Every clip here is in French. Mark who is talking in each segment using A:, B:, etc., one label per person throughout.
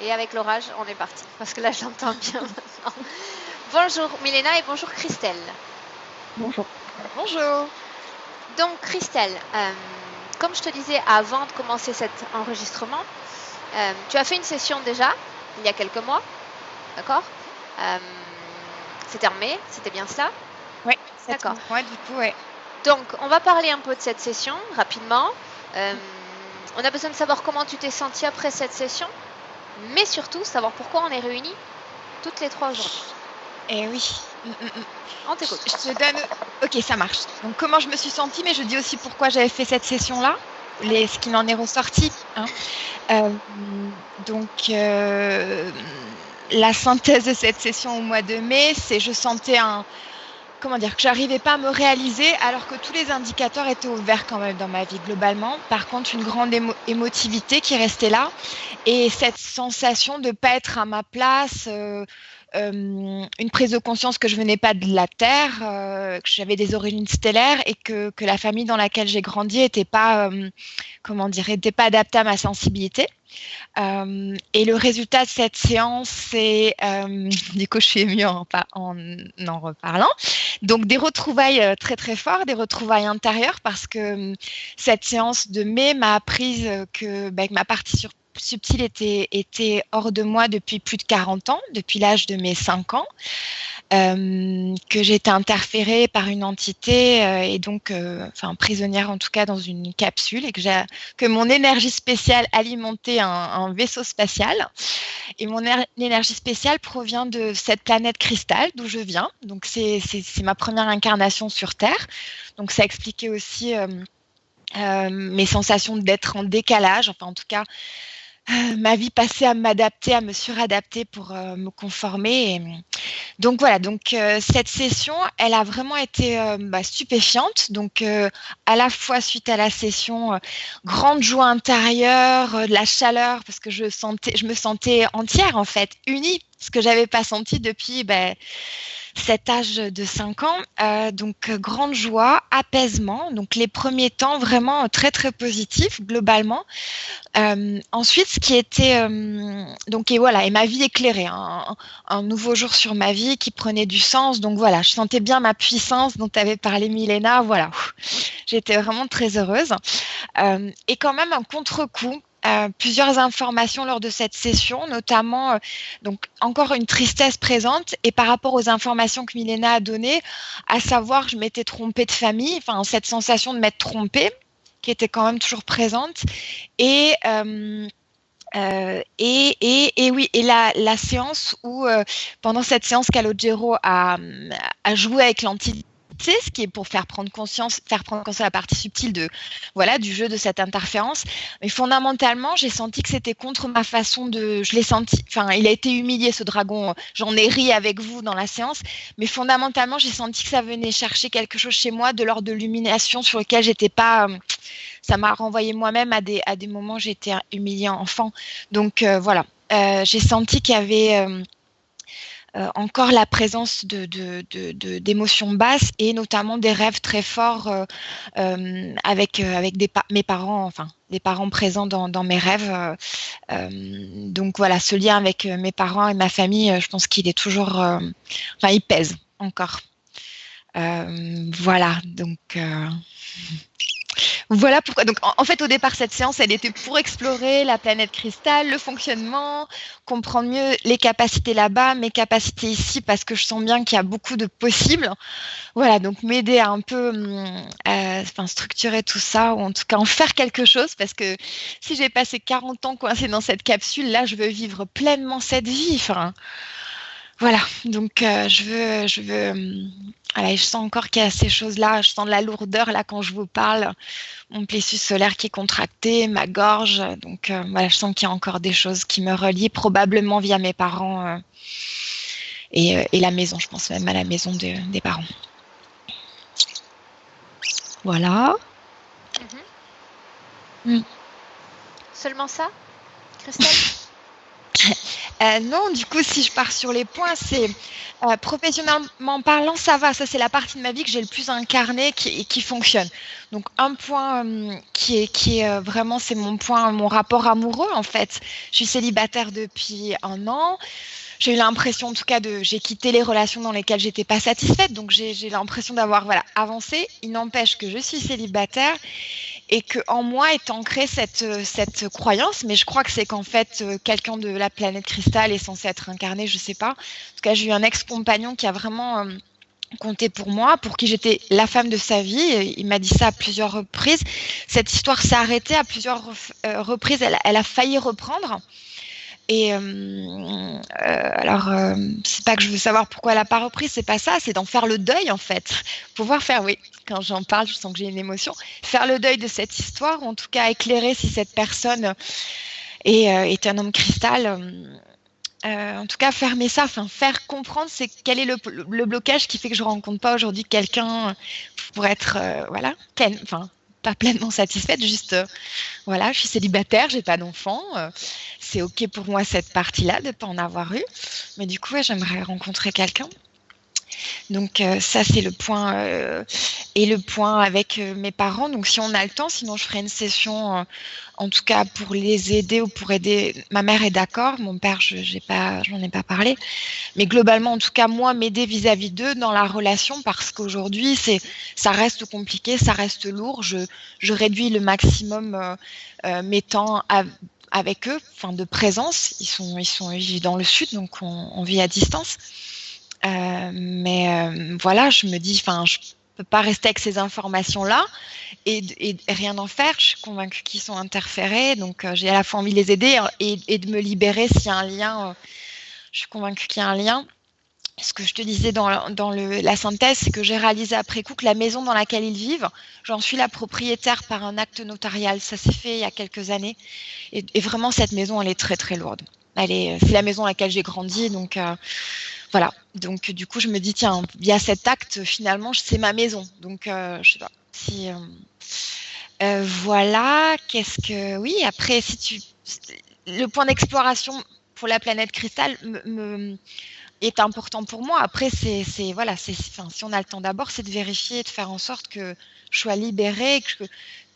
A: Et avec l'orage, on est parti. Parce que là, je l'entends bien maintenant. Bonjour Milena et bonjour Christelle.
B: Bonjour.
C: Bonjour.
A: Donc Christelle, comme je te disais avant de commencer cet enregistrement, tu as fait une session déjà, il y a quelques mois, d'accord? Euh, C'était en mai, c'était bien cela?
C: Oui, 7
A: D'accord.
C: mois du coup, ouais.
A: Donc, on va parler un peu de cette session rapidement. On a besoin de savoir comment tu t'es sentie après cette session, mais surtout savoir pourquoi on est réunis toutes les trois aujourd'hui.
C: Eh oui.
A: On t'écoute.
C: Je te donne. Ok, ça marche. Donc, comment je me suis sentie, mais je dis aussi pourquoi j'avais fait cette session-là, ce qui en est ressorti. Hein. Donc, la synthèse de cette session au mois de mai, c'est je sentais comment dire, que j'arrivais pas à me réaliser alors que tous les indicateurs étaient au vert quand même dans ma vie globalement. Par contre, une grande émotivité qui restait là et cette sensation de pas être à ma place, une prise de conscience que je venais pas de la Terre, que j'avais des origines stellaires et que la famille dans laquelle j'ai grandi était pas, comment dire, était pas adaptée à ma sensibilité. Et le résultat de cette séance, c'est, du coup, je suis émue en reparlant. Donc, des retrouvailles très, très fortes, des retrouvailles intérieures, parce que cette séance de mai m'a appris que ma partie subtile était hors de moi depuis plus de 40 ans, depuis l'âge de mes 5 ans. Que j'ai été interférée par une entité et donc prisonnière en tout cas dans une capsule et que mon énergie spéciale alimentait un vaisseau spatial et mon énergie spéciale provient de cette planète cristal d'où je viens, donc c'est ma première incarnation sur Terre, donc ça expliquait aussi mes sensations d'être en décalage, enfin en tout cas ma vie passée à m'adapter, à me suradapter pour me conformer. Donc voilà, cette session, elle a vraiment été stupéfiante. Donc à la fois suite à la session, grande joie intérieure, de la chaleur parce que je me sentais entière en fait, unie, ce que j'avais pas senti depuis cet âge de 5 ans. Grande joie, apaisement. Donc les premiers temps vraiment très très positifs globalement. Ensuite, ce qui était et voilà, et ma vie éclairée, un nouveau jour sur ma vie qui prenait du sens. Donc voilà, je sentais bien ma puissance dont avait parlé Milena. Voilà, j'étais vraiment très heureuse. Et quand même un contre-coup. Plusieurs informations lors de cette session, notamment donc encore une tristesse présente et par rapport aux informations que Milena a données, à savoir que je m'étais trompée de famille, enfin cette sensation de m'être trompée qui était quand même toujours présente. Et oui, et la séance où, pendant cette séance, Calogero a joué avec l'entité, ce qui est pour faire prendre conscience de la partie subtile du jeu de cette interférence. Mais fondamentalement, j'ai senti que c'était contre ma façon je l'ai senti, enfin, il a été humilié ce dragon, j'en ai ri avec vous dans la séance, mais fondamentalement, j'ai senti que ça venait chercher quelque chose chez moi de l'ordre de l'illumination sur lequel j'étais pas, ça m'a renvoyé moi-même à des moments où j'étais humiliée enfant. Donc voilà, j'ai senti qu'il y avait encore la présence d'émotions basses et notamment des rêves très forts avec mes parents, enfin des parents présents dans mes rêves. Donc voilà, ce lien avec mes parents et ma famille, je pense qu'il est toujours, enfin il pèse encore. Voilà, donc voilà pourquoi. Donc, en fait, au départ, cette séance, elle était pour explorer la planète cristal, le fonctionnement, comprendre mieux les capacités là-bas, mes capacités ici, parce que je sens bien qu'il y a beaucoup de possibles. Voilà, donc m'aider à un peu structurer tout ça, ou en tout cas en faire quelque chose, parce que si j'ai passé 40 ans coincée dans cette capsule, là, je veux vivre pleinement cette vie. Enfin, voilà, donc je veux voilà, et je sens encore qu'il y a ces choses-là, je sens de la lourdeur là quand je vous parle, mon plexus solaire qui est contracté, ma gorge, donc voilà, je sens qu'il y a encore des choses qui me relient, probablement via mes parents et la maison, je pense même à la maison des parents. Voilà.
A: Mm-hmm. Seulement ça, Christelle?
C: Non, du coup, si je pars sur les points, c'est professionnellement parlant, ça va. Ça, c'est la partie de ma vie que j'ai le plus incarnée qui fonctionne. Donc, un point qui est vraiment, c'est mon point, mon rapport amoureux, en fait. Je suis célibataire depuis 1 an. J'ai eu l'impression, en tout cas, j'ai quitté les relations dans lesquelles j'étais pas satisfaite. Donc, j'ai l'impression d'avoir, voilà, avancé. Il n'empêche que je suis célibataire et que en moi est ancrée cette croyance, mais je crois que c'est qu'en fait, quelqu'un de la planète cristal est censé être incarné, je sais pas. En tout cas, j'ai eu un ex-compagnon qui a vraiment compté pour moi, pour qui j'étais la femme de sa vie. Il m'a dit ça à plusieurs reprises. Cette histoire s'est arrêtée à plusieurs reprises. Elle a failli reprendre. Et alors, c'est pas que je veux savoir pourquoi elle n'a pas repris, c'est pas ça, c'est d'en faire le deuil en fait. Pouvoir faire, oui, quand j'en parle, je sens que j'ai une émotion, faire le deuil de cette histoire, ou en tout cas éclairer si cette personne est un homme cristal. En tout cas, fermer ça, enfin faire comprendre c'est quel est le blocage qui fait que je rencontre pas aujourd'hui quelqu'un pour être voilà, enfin pas pleinement satisfaite, juste voilà, je suis célibataire, j'ai pas d'enfant, c'est ok pour moi cette partie-là de pas en avoir eu, mais du coup ouais, j'aimerais rencontrer quelqu'un. Donc ça c'est le point et le point avec mes parents. Donc si on a le temps, sinon je ferai une session en tout cas pour les aider ou pour aider. Ma mère est d'accord, mon père j'en ai pas parlé, mais globalement en tout cas moi m'aider vis-à-vis d'eux dans la relation parce qu'aujourd'hui ça reste compliqué, ça reste lourd. Je réduis le maximum mes temps avec eux, enfin de présence. Ils vivent dans le sud donc on vit à distance. Mais voilà, je me dis, enfin, je peux pas rester avec ces informations-là et rien en faire. Je suis convaincue qu'ils sont interférés, donc j'ai à la fois envie de les aider et de me libérer s'il y a un lien. Je suis convaincue qu'il y a un lien. Ce que je te disais dans la synthèse, c'est que j'ai réalisé après coup que la maison dans laquelle ils vivent, j'en suis la propriétaire par un acte notarial. Ça s'est fait il y a quelques années. Et vraiment, cette maison, elle est très, très lourde. C'est la maison dans laquelle j'ai grandi, donc voilà. Donc du coup, je me dis tiens, via cet acte, finalement, c'est ma maison. Donc je sais pas si voilà. Qu'est-ce que oui. Après, le point d'exploration pour la planète cristal est important pour moi. Après, voilà, enfin, si on a le temps d'abord, c'est de vérifier, de faire en sorte que je sois libérée,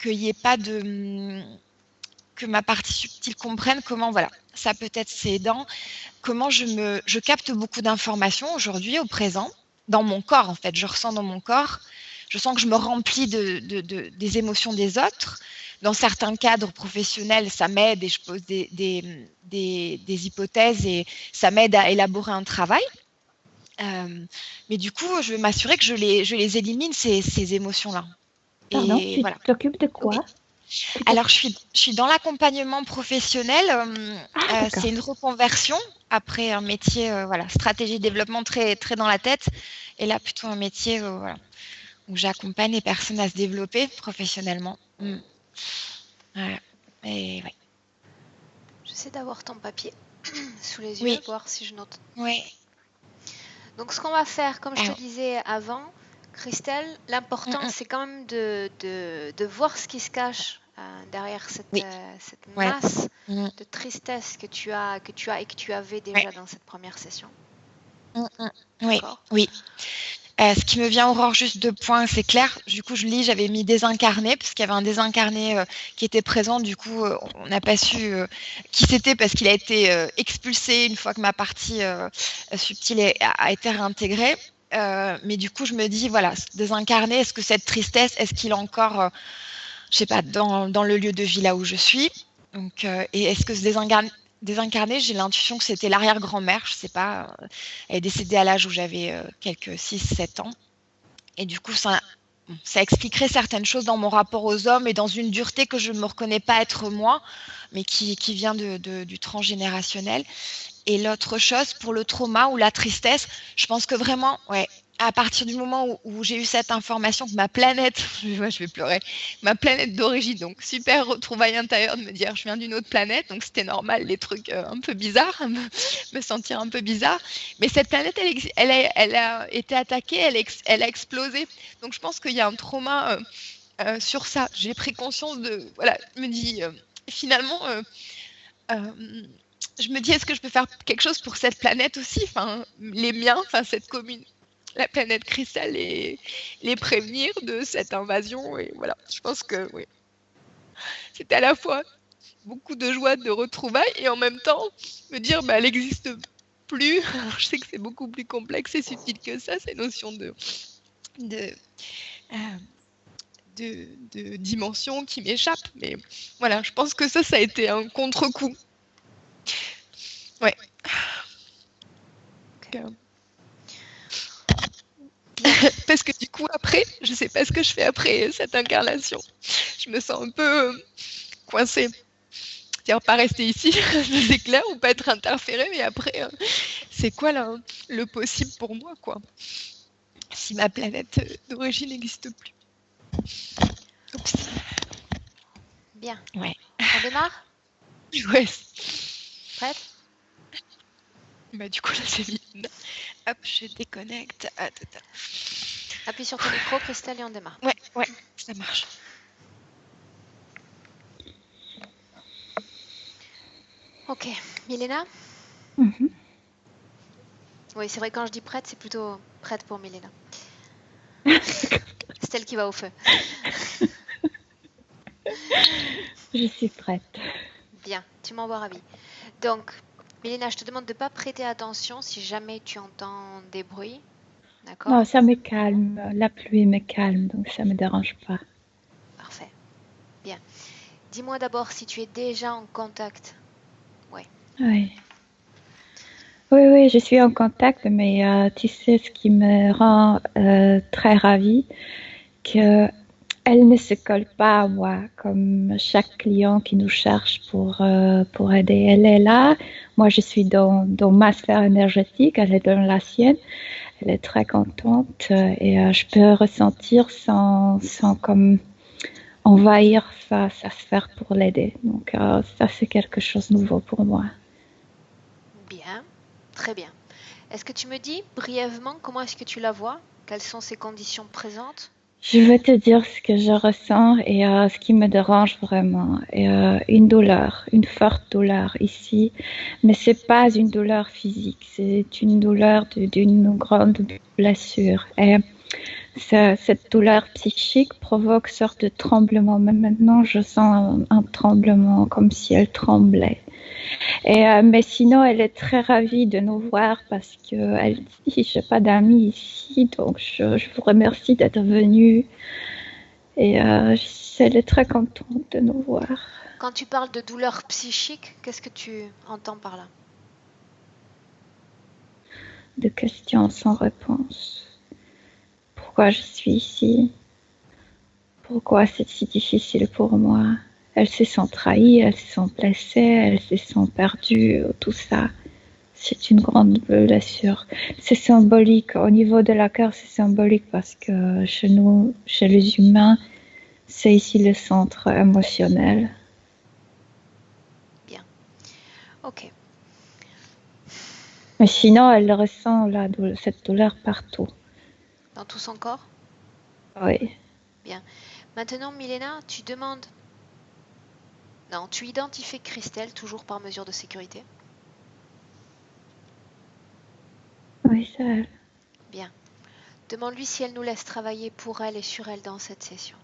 C: qu'il n'y ait pas que ma partie subtile comprenne comment, voilà, ça peut être c'est aidant, comment je capte beaucoup d'informations aujourd'hui, au présent, dans mon corps en fait, je ressens dans mon corps, je sens que je me remplis des émotions des autres. Dans certains cadres professionnels, ça m'aide et je pose des hypothèses et ça m'aide à élaborer un travail. Mais du coup, je veux m'assurer que je les élimine, ces émotions-là.
B: Pardon,
C: Et
B: tu
C: voilà.
B: t'occupes de quoi?
C: Oui. Alors, je suis dans l'accompagnement professionnel.
B: D'accord.
C: C'est une reconversion après un métier, voilà, stratégie de développement très, très dans la tête. Et là, plutôt un métier voilà, où j'accompagne les personnes à se développer professionnellement. Voilà. Et ouais.
A: J'essaie d'avoir ton papier sous les yeux,
C: Oui.
A: voir si je note.
C: Oui.
A: Donc ce qu'on va faire, comme je
C: Alors,
A: te disais avant, Christelle, l'important c'est quand même de voir ce qui se cache derrière cette
C: oui. Ouais.
A: masse de tristesse que tu as et que tu avais déjà dans cette première session.
C: Oui,
A: D'accord.
C: oui. Ce qui me vient, Aurore, juste 2 points, c'est clair. Du coup, je lis, j'avais mis désincarné, parce qu'il y avait un désincarné qui était présent. Du coup, on n'a pas su qui c'était, parce qu'il a été expulsé une fois que ma partie subtile a été réintégrée. Mais du coup, je me dis, voilà, désincarné, est-ce que cette tristesse, est-ce qu'il est encore, je sais pas, dans le lieu de vie là où je suis? Donc, et est-ce que ce désincarné, j'ai l'intuition que c'était l'arrière-grand-mère, je sais pas, elle est décédée à l'âge où j'avais quelques 6-7 ans. Et du coup, ça expliquerait certaines choses dans mon rapport aux hommes et dans une dureté que je ne me reconnais pas être moi, mais qui vient du transgénérationnel. Et l'autre chose, pour le trauma ou la tristesse, je pense que vraiment, ouais, à partir du moment où j'ai eu cette information que ma planète, je vais pleurer, ma planète d'origine, donc super retrouvaille intérieure de me dire je viens d'une autre planète, donc c'était normal les trucs un peu bizarres, me sentir un peu bizarre. Mais cette planète, elle a été attaquée, elle a explosé. Donc je pense qu'il y a un trauma sur ça. J'ai pris conscience de, voilà, je me dis finalement, je me dis, est-ce que je peux faire quelque chose pour cette planète aussi, enfin, les miens, enfin, cette commune, la planète Cristal, et les prévenir de cette invasion. Et voilà, je pense que oui, c'était à la fois beaucoup de joie de retrouvailles et en même temps me dire, elle n'existe plus. Alors, je sais que c'est beaucoup plus complexe et subtil que ça, ces notions de dimension qui m'échappe. Mais voilà, je pense que ça a été un contre-coup. Ouais. Parce que du coup, après, je sais pas ce que je fais après cette incarnation. Je me sens un peu coincée. C'est-à-dire pas rester ici, c'est clair, ou pas être interférée, mais après, c'est quoi le possible pour moi, quoi, si ma planète d'origine n'existe plus. Oups.
A: Bien.
C: Ouais.
A: On démarre?
C: Ouais.
A: Prête?
C: Du coup, là, c'est vite. Hop, je déconnecte.
A: Appuie sur ton micro, Christelle, et on démarre.
C: Ouais, ça marche.
A: Ok. Milena?
B: Mhm.
A: Oui, c'est vrai, quand je dis prête, c'est plutôt prête pour Milena. C'est elle qui va au feu.
B: Je suis prête.
A: Bien, tu m'envoies ravi. Donc, Milena, je te demande de ne pas prêter attention si jamais tu entends des bruits. D'accord?
B: Non, ça me calme. La pluie me calme, donc ça me dérange pas.
A: Parfait. Bien. Dis-moi d'abord si tu es déjà en contact.
B: Oui. Oui, je suis en contact, mais tu sais ce qui me rend très ravie, qu'elle ne se colle pas à moi, comme chaque client qui nous cherche pour aider. Elle est là, moi je suis dans ma sphère énergétique, elle est dans la sienne, elle est très contente et je peux ressentir sans comme envahir sa sphère pour l'aider. Donc ça c'est quelque chose de nouveau pour moi.
A: Bien, très bien. Est-ce que tu me dis brièvement comment est-ce que tu la vois? Quelles sont ses conditions présentes?
B: Je vais te dire ce que je ressens et ce qui me dérange vraiment. Et, une douleur, une forte douleur ici, mais c'est pas une douleur physique, c'est une douleur d'une grande blessure. Et cette douleur psychique provoque une sorte de tremblement. Même maintenant, je sens un tremblement comme si elle tremblait. Et, mais sinon, elle est très ravie de nous voir parce qu'elle dit, j'ai pas d'amis ici, donc je vous remercie d'être venus. Et elle est très contente de nous voir.
A: Quand tu parles de douleur psychique, qu'est-ce que tu entends par là?
B: De questions sans réponse. Pourquoi je suis ici? Pourquoi c'est si difficile pour moi? Elles se sont trahies, elles se sont blessées, elles se sont perdues, tout ça. C'est une grande blessure. C'est symbolique. Au niveau de la cœur, c'est symbolique parce que chez nous, chez les humains, c'est ici le centre émotionnel.
A: Bien. Ok.
B: Mais sinon, elle ressent cette douleur partout.
A: Dans tout son corps?
B: Oui.
A: Bien. Maintenant, Milena, tu demandes... Non, tu identifies Christelle, toujours par mesure de sécurité.
B: Oui, c'est elle.
A: Bien. Demande-lui si elle nous laisse travailler pour elle et sur elle dans cette session.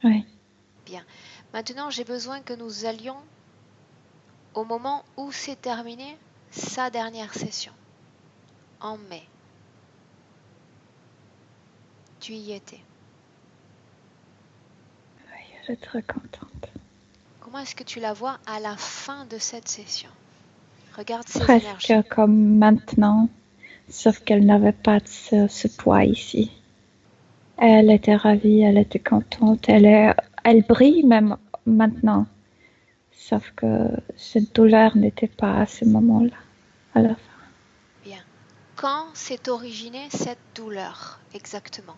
B: Oui.
A: Bien. Maintenant, j'ai besoin que nous allions au moment où s'est terminée sa dernière session, en mai. Tu y étais.
B: Oui, elle est très contente.
A: Comment est-ce que tu la vois à la fin de cette session? Regarde ses
B: Presque
A: énergies.
B: comme maintenant, sauf qu'elle n'avait pas ce poids ici. Elle était ravie, elle était contente, elle brille même maintenant. Sauf que cette douleur n'était pas à ce moment-là, à la fin.
A: Bien. Quand s'est originée cette douleur exactement?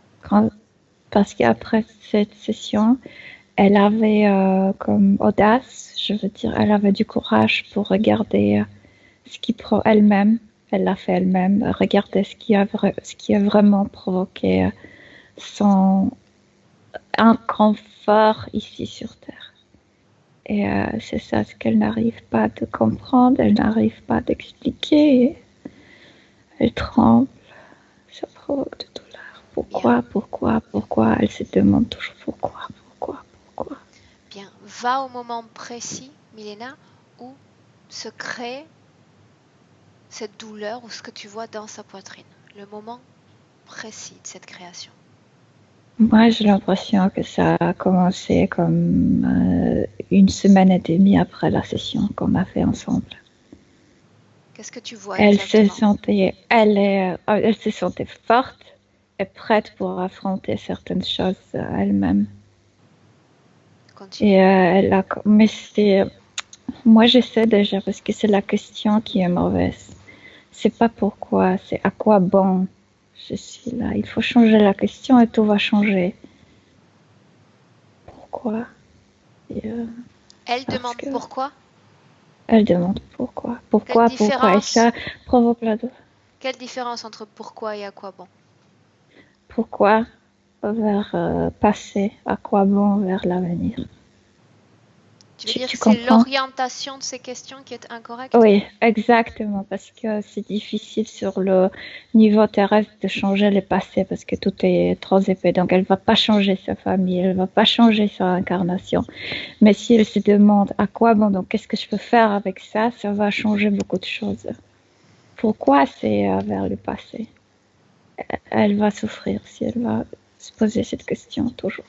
B: Parce qu'après cette session, elle avait comme audace, je veux dire, elle avait du courage pour regarder ce qui elle-même, elle l'a fait elle-même, regarder ce qui a vraiment provoqué son inconfort ici sur Terre. Et c'est ça ce qu'elle n'arrive pas de comprendre, elle n'arrive pas d'expliquer. Elle tremble, ça provoque de douleur. Pourquoi? Elle se demande toujours pourquoi.
A: Bien, va au moment précis, Milena, où se crée cette douleur ou ce que tu vois dans sa poitrine. Le moment précis de cette création.
B: Moi, j'ai l'impression que ça a commencé comme une semaine et demie après la session qu'on a fait ensemble.
A: Qu'est-ce que tu vois
B: Elle
A: exactement?
B: elle se sentait forte et prête pour affronter certaines choses elle-même.
A: Continue.
B: Et moi, je sais déjà parce que c'est la question qui est mauvaise. C'est pas pourquoi, c'est à quoi bon je suis là. Il faut changer la question et tout va changer. Pourquoi?
A: Elle
B: Parce
A: demande
B: que
A: pourquoi?
B: elle demande pourquoi. Et ça provoque la douleur.
A: Quelle différence entre pourquoi et à quoi bon?
B: Pourquoi vers passé, à quoi bon vers l'avenir.
A: Tu veux dire que
B: Tu
A: c'est
B: comprends?
A: l'orientation de ces questions qui est incorrecte?
B: Oui, exactement, parce que c'est difficile sur le niveau terrestre de changer le passé parce que tout est trop épais. Donc, elle va pas changer sa famille, elle va pas changer sa incarnation. Mais si elle se demande à quoi bon, donc qu'est-ce que je peux faire avec ça, ça va changer beaucoup de choses. Pourquoi c'est vers le passé? Elle va souffrir si elle va se poser cette question toujours.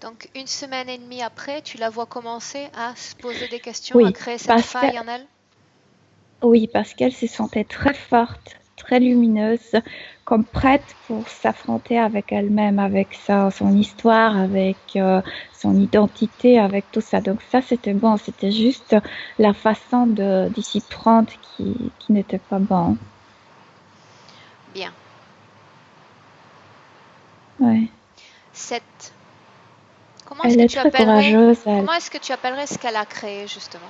A: Donc, une semaine et demie après, tu la vois commencer à se poser des questions, à
B: Oui,
A: créer cette
B: parce que
A: faille en elle?
B: Oui, parce qu'elle se sentait très forte, très lumineuse, comme prête pour s'affronter avec elle-même, avec son histoire, avec son identité, avec tout ça. Donc ça, c'était bon. C'était juste la façon d'y s'y prendre qui n'était pas bon.
A: Bien.
B: Ouais.
A: Comment est-ce
B: Elle
A: que
B: est
A: tu
B: très
A: appellerais,
B: courageuse, elle.
A: comment est-ce que tu appellerais ce qu'elle a créé, justement?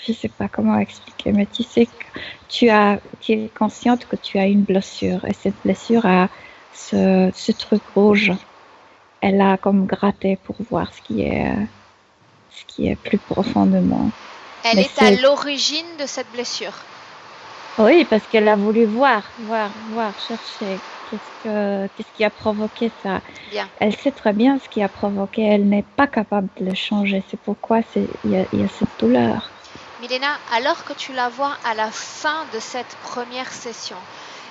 B: Je sais pas comment expliquer, mais tu sais que tu es consciente que tu as une blessure et cette blessure a ce truc rouge. Elle a comme gratté pour voir ce qui est plus profondément.
A: Elle
B: Mais
A: est à
B: c'est
A: l'origine de cette blessure.
B: oui, parce qu'elle a voulu voir, chercher qu'est-ce qui a provoqué ça.
A: Bien.
B: Elle sait très bien ce qui a provoqué. Elle n'est pas capable de le changer. C'est pourquoi il y a cette douleur.
A: Milena, alors que tu la vois à la fin de cette première session,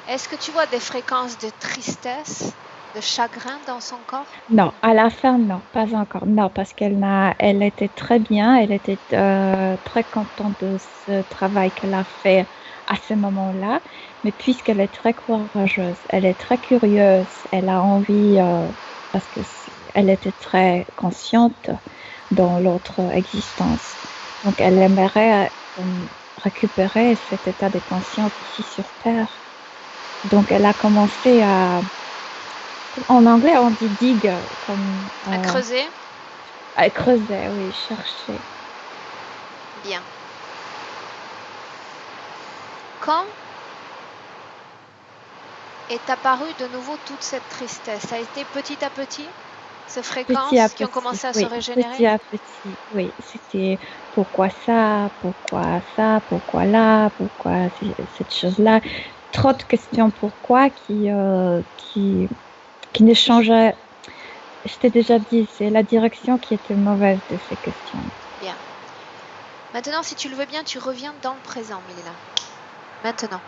A: est-ce que tu vois des fréquences de tristesse, de chagrin dans son corps?
B: Non, à la fin, non, pas encore. Non, parce elle était très bien, elle était très contente de ce travail qu'elle a fait à ce moment-là. Mais puisqu'elle est très courageuse, elle est très curieuse, elle a envie, parce que elle était très consciente dans l'autre existence. Donc, elle aimerait récupérer cet état de conscience ici sur Terre. Donc, elle a commencé en anglais, on dit dig, comme
A: À creuser?
B: à creuser, oui, chercher.
A: Bien. Quand est apparue de nouveau toute cette tristesse? Ça a été petit à petit, ces
B: Petit à
A: fréquences qui ont
B: petit,
A: commencé à se
B: oui,
A: régénérer?
B: petit à petit, oui. C'était pourquoi ça, pourquoi là, pourquoi cette chose-là. Trop de questions pourquoi qui ne changeaient. Je t'ai déjà dit, c'est la direction qui était mauvaise de ces questions.
A: Bien. Maintenant, si tu le veux bien, tu reviens dans le présent, Milena. Maintenant.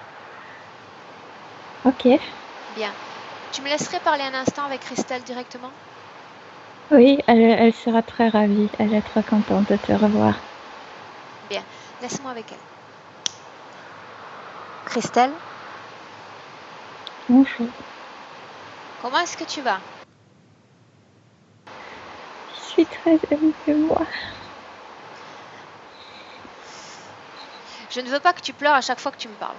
B: Ok,
A: Bien. Tu me laisserais parler un instant avec Christelle directement?
B: oui, elle sera très ravie. Elle est très contente de te revoir.
A: Bien. Laisse-moi avec elle. Christelle,
B: Bonjour,
A: comment est-ce que tu vas?
B: je suis très émue de moi.
A: Je ne veux pas que tu pleures à chaque fois que tu me parles.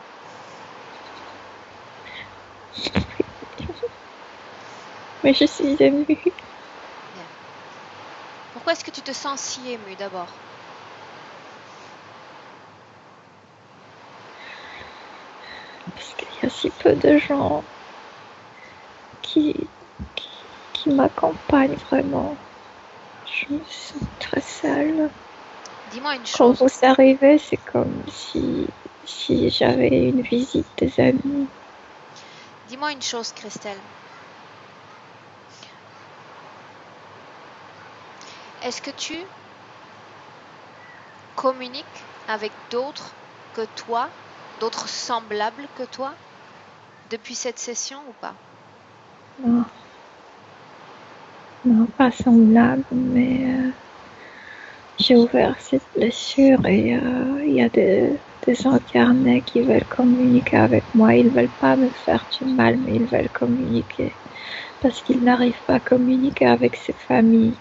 B: Mais je suis émue.
A: Bien. Pourquoi est-ce que tu te sens si émue d'abord?
B: Parce qu'il y a si peu de gens qui, qui qui m'accompagne vraiment. Je me sens très seule.
A: Dis-moi une
B: Quand
A: chose.
B: vous arrivez, c'est comme si j'avais une visite des amis.
A: Dis-moi une chose, Christelle. Est-ce que tu communiques avec d'autres que toi, d'autres semblables que toi, depuis cette session ou pas?
B: Non, non, pas semblable, mais j'ai ouvert cette blessure et il y a des incarnés qui veulent communiquer avec moi. Ils ne veulent pas me faire du mal, mais ils veulent communiquer. Parce qu'ils n'arrivent pas à communiquer avec ces familles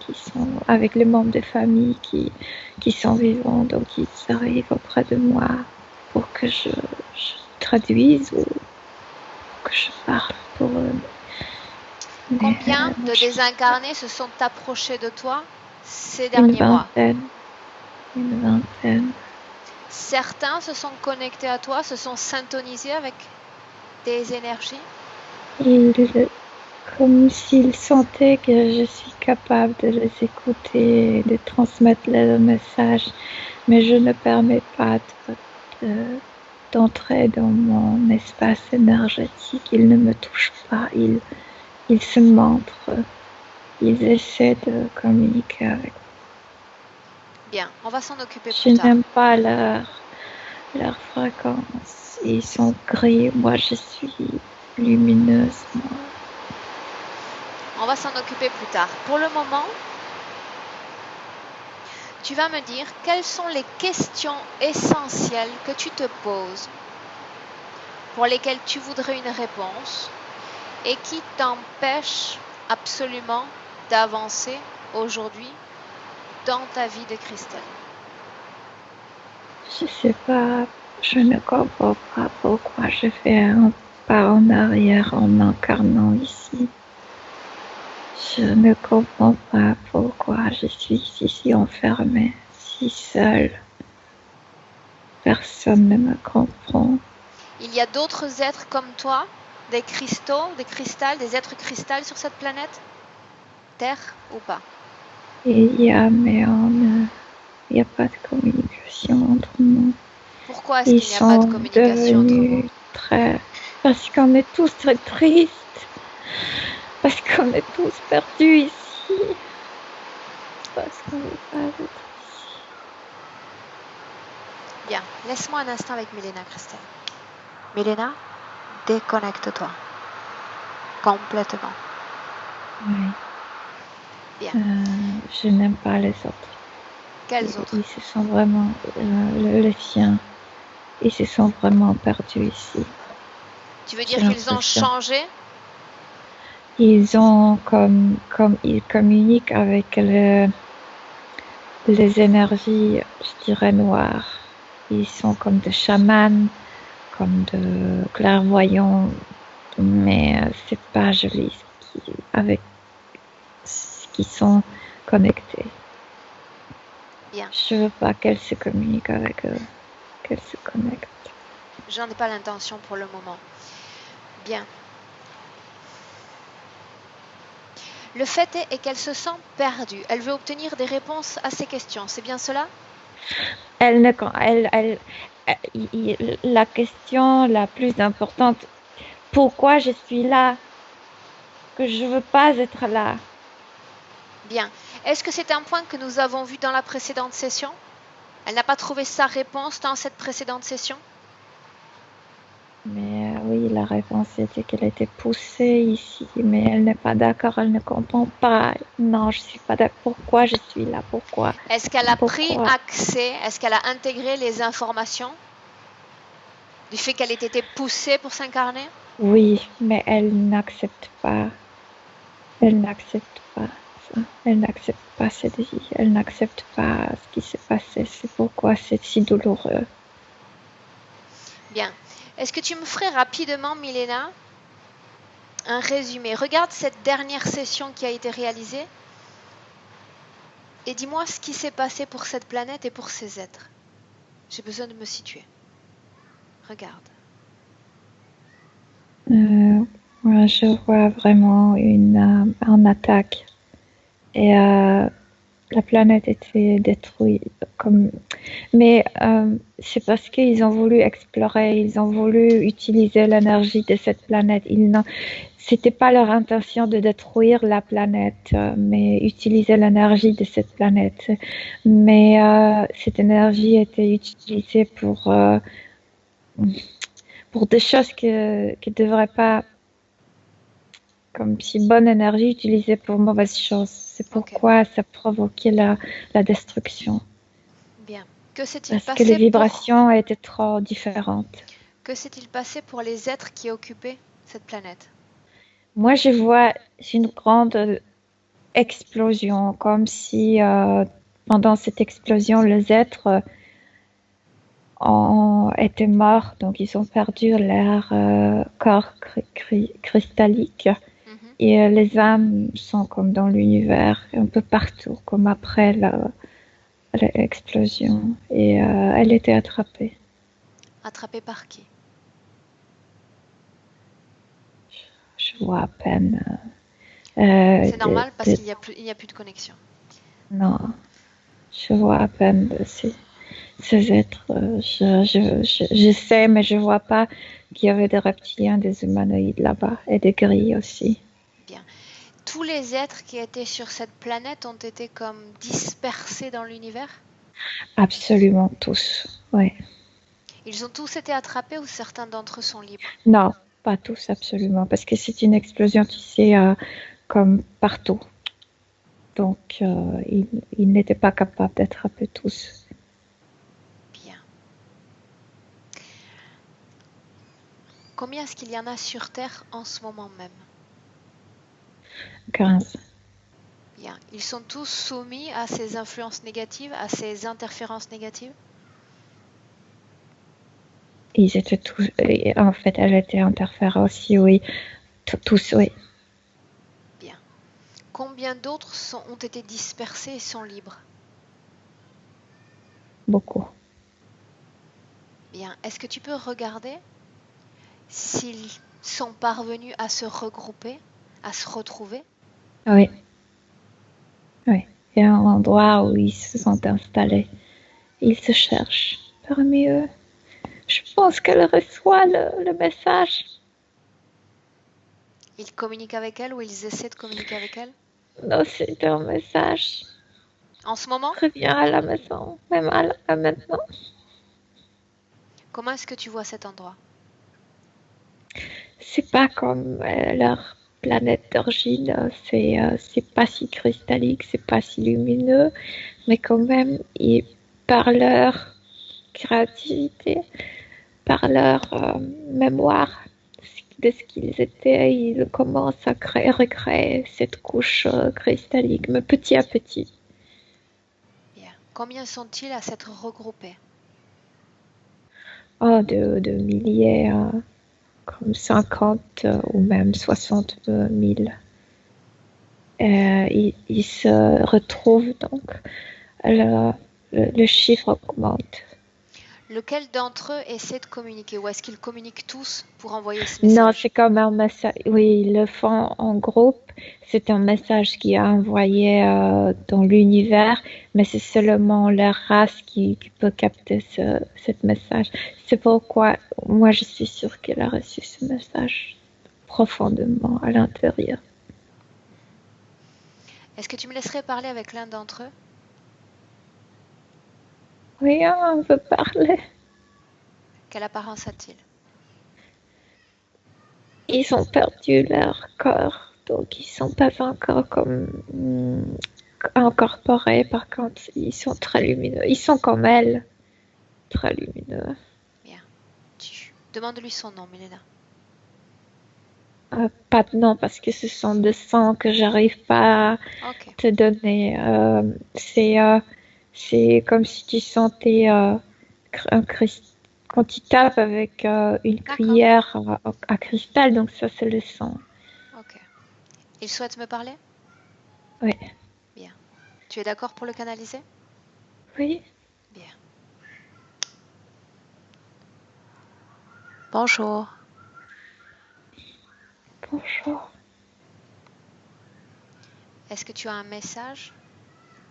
B: avec les membres des familles qui sont vivants. Donc ils arrivent auprès de moi pour que je traduise ou que je parle pour eux. Mais,
A: Combien de désincarnés se sont approchés de toi ces
B: une
A: derniers mois?
B: vingtaine.
A: Certains se sont connectés à toi, se sont syntonisés avec tes énergies?
B: Comme s'ils sentaient que je suis capable de les écouter, de transmettre leurs messages, mais je ne permets pas d'entrer dans mon espace énergétique. Ils ne me touchent pas, ils se montrent, ils essaient de communiquer avec moi.
A: Bien, on va s'en occuper
B: Je
A: plus tard.
B: n'aime pas leur fréquence. Ils sont gris, moi je suis lumineuse.
A: On va s'en occuper plus tard. Pour le moment, tu vas me dire quelles sont les questions essentielles que tu te poses, pour lesquelles tu voudrais une réponse et qui t'empêchent absolument d'avancer aujourd'hui dans ta vie de Christelle.
B: Je sais pas, je ne comprends pas pourquoi je fais un pas en arrière en incarnant ici. Je ne comprends pas pourquoi je suis ici enfermée, si seule. Personne ne me comprend.
A: Il y a d'autres êtres comme toi, des cristaux, des cristals, des êtres cristal sur cette planète? Terre ou pas?
B: Il y a, mais il n'y a pas de communication entre nous.
A: Pourquoi est-ce qu'il n'y a pas de communication entre vous?
B: Parce qu'on est tous très tristes. Parce qu'on est tous perdus ici. Parce qu'on veut pas être ici.
A: Bien, laisse-moi un instant avec Milena, Christelle. Milena, déconnecte-toi. Complètement.
B: Oui.
A: Bien.
B: Je n'aime pas les autres.
A: Quels autres?
B: Ils se sont vraiment, les siens, ils se sont vraiment perdus ici.
A: Tu veux dire qu'ils ont changé?
B: Ils ont comme ils communiquent avec les énergies, je dirais noires. Ils sont comme des chamans, comme de clairvoyants, mais c'est pas joli avec ce qui sont connectés.
A: Bien.
B: Je veux pas qu'elles se communiquent avec eux, qu'elles se connectent.
A: J'en ai pas l'intention pour le moment. Bien. Le fait est qu'elle se sent perdue. Elle veut obtenir des réponses à ses questions. C'est bien cela?
B: La question la plus importante, pourquoi je suis là? Que je veux pas être là.
A: Bien. Est-ce que c'est un point que nous avons vu dans la précédente session? Elle n'a pas trouvé sa réponse dans cette précédente session?
B: Mais oui, la réponse était qu'elle était poussée ici, mais elle n'est pas d'accord, elle ne comprend pas. Non, je suis pas d'accord. Pourquoi je suis là? Pourquoi?
A: Est-ce qu'elle a pris accès? Est-ce qu'elle a intégré les informations du fait qu'elle ait été poussée pour s'incarner?
B: Oui, mais elle n'accepte pas. Elle n'accepte pas ça. Elle n'accepte pas cette vie. Elle n'accepte pas ce qui s'est passé. C'est pourquoi c'est si douloureux.
A: Bien. Est-ce que tu me ferais rapidement, Milena, un résumé? Regarde cette dernière session qui a été réalisée et dis-moi ce qui s'est passé pour cette planète et pour ces êtres. J'ai besoin de me situer. Regarde.
B: Je vois vraiment une attaque. Et la planète était détruite. Mais c'est parce qu'ils ont voulu explorer, ils ont voulu utiliser l'énergie de cette planète. C'était pas leur intention de détruire la planète, mais utiliser l'énergie de cette planète. Mais cette énergie était utilisée pour des choses qui ne devraient pas, comme si bonne énergie utilisée pour mauvaises choses. C'est pourquoi ça provoquait la destruction.
A: Bien. Que s'est-il
B: Parce que les
A: passé
B: vibrations étaient trop différentes.
A: Que s'est-il passé pour les êtres qui occupaient cette planète?
B: Moi, je vois une grande explosion, comme si pendant cette explosion, les êtres étaient morts, donc ils ont perdu leur corps cristallique.
A: Mhm.
B: Et les âmes sont comme dans l'univers, un peu partout, comme après l'explosion. Et elle était attrapée.
A: Attrapé par qui?
B: Je vois à peine.
A: C'est normal parce qu'il n'y a plus de connexion.
B: Non, je vois à peine ces êtres. Je sais, mais je vois pas qu'il y avait des reptiliens, des humanoïdes là-bas et des grilles aussi.
A: Bien. Tous les êtres qui étaient sur cette planète ont été comme dispersés dans l'univers?
B: Absolument tous. Oui.
A: Ils ont tous été attrapés ou certains d'entre eux sont libres?
B: Non, pas tous absolument, parce que c'est une explosion, tu sais, comme partout. Donc, ils n'étaient pas capables d'attraper tous.
A: Bien. Combien est-ce qu'il y en a sur Terre en ce moment même?
B: 15.
A: Bien. Ils sont tous soumis à ces influences négatives, à ces interférences négatives?
B: Ils étaient tous. En fait, elle était interférée aussi, oui. Tous, oui.
A: Bien. Combien d'autres ont été dispersés et sont libres?
B: Beaucoup.
A: Bien. Est-ce que tu peux regarder s'ils sont parvenus à se regrouper, à se retrouver?
B: Oui. Oui. Il y a un endroit où ils se sont installés. Ils se cherchent parmi eux. Je pense qu'elle reçoit le message.
A: Ils communiquent avec elle ou ils essaient de communiquer avec elle?
B: Non, c'est un message.
A: En ce moment?
B: Reviens à la maison, même à maintenant.
A: Comment est-ce que tu vois cet endroit?
B: C'est pas comme leur planète d'origine. C'est pas si cristallique, c'est pas si lumineux, mais quand même, par leur créativité, par leur mémoire de ce qu'ils étaient, ils commencent à recréer cette couche cristallique, mais petit à petit.
A: Bien. Combien sont-ils à s'être regroupés?
B: Oh, de milliers, comme 50 ou même 60 000. Ils se retrouvent donc, le chiffre augmente.
A: Lequel d'entre eux essaie de communiquer ou est-ce qu'ils communiquent tous pour envoyer ce
B: Non,
A: message?
B: c'est comme un message. Oui, ils le font en groupe. C'est un message qui est envoyé dans l'univers, mais c'est seulement leur race qui peut capter ce message. C'est pourquoi moi je suis sûre qu'elle a reçu ce message profondément à l'intérieur.
A: Est-ce que tu me laisserais parler avec l'un d'entre eux?
B: Oui, on veut parler.
A: Quelle apparence a-t-il?
B: Ils ont perdu leur corps, donc ils sont pas encore comme incorporés. Par contre, ils sont très lumineux. Ils sont comme elle, très lumineux.
A: Bien. Demande-lui son nom, Milena.
B: Pas de nom parce que ce sont des sons que j'arrive pas à
A: Ok.
B: te donner. C'est comme si tu sentais un quand tu tapes avec une
A: D'accord.
B: cuillère à cristal, donc ça c'est le son.
A: Ok. Il souhaite me parler?
B: Oui.
A: Bien. Tu es d'accord pour le canaliser?
B: Oui.
A: Bien. Bonjour.
B: Bonjour.
A: Est-ce que tu as un message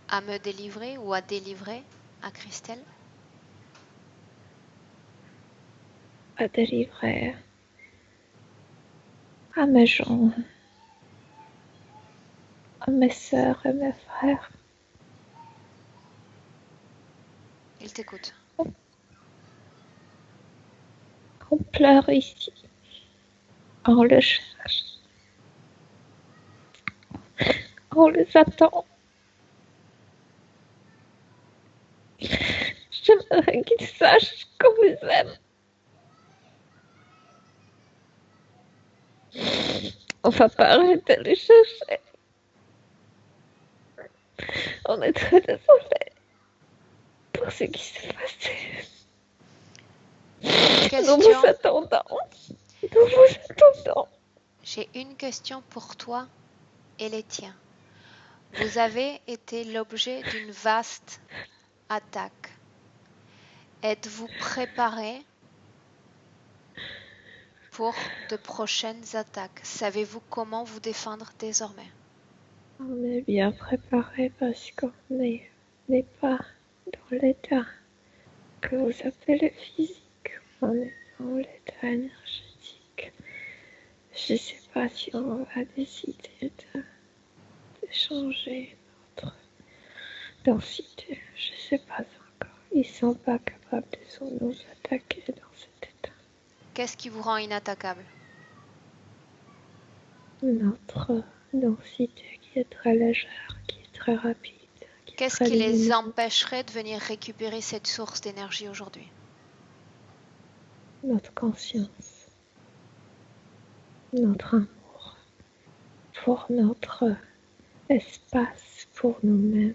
A: à me délivrer ou à délivrer à Christelle?
B: À délivrer à mes gens, à mes sœurs et mes frères.
A: Il t'écoute.
B: On pleure ici. On le cherche. On les attend. J'aimerais qu'ils sachent qu'on les aime. On va pas arrêter de les chercher. On est très désolés pour ce qui s'est passé. Nous vous attendons. Nous vous attendons.
A: J'ai une question pour toi et les tiens. Vous avez été l'objet d'une vaste attaque. Êtes-vous préparé pour de prochaines attaques? Savez-vous comment vous défendre désormais?
B: On est bien préparé parce qu'on n'est pas dans l'état que vous appelez physique. On est dans l'état énergétique. Je ne sais pas si on va décider de changer notre densité. Je ne sais pas encore. Ils ne sont pas capables de nous attaquer dans cet état.
A: Qu'est-ce qui vous rend inattaquable?
B: Notre densité qui est très légère, qui est très rapide.
A: Qu'est-ce qui les empêcherait de venir récupérer cette source d'énergie aujourd'hui?
B: Notre conscience, notre amour pour notre espace, pour nous-mêmes.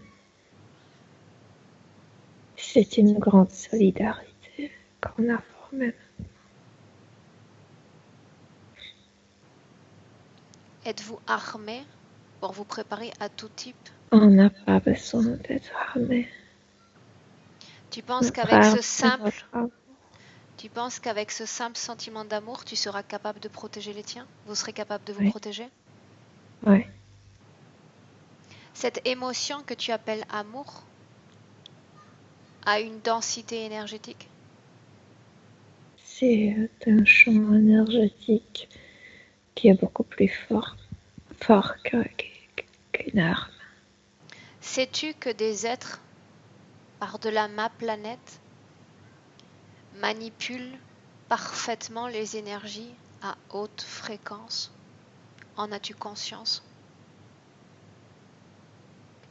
B: C'est une grande solidarité qu'on a formée.
A: Êtes-vous armé pour vous préparer à tout type?
B: On n'a pas besoin d'être armé.
A: Tu penses qu'avec ce simple sentiment d'amour, tu seras capable de protéger les tiens? Vous serez capable de vous protéger?
B: Oui.
A: Cette émotion que tu appelles amour a une densité énergétique?
B: C'est un champ énergétique qui est beaucoup plus fort qu'une arme.
A: Sais-tu que des êtres par-delà ma planète manipulent parfaitement les énergies à haute fréquence? En as-tu conscience?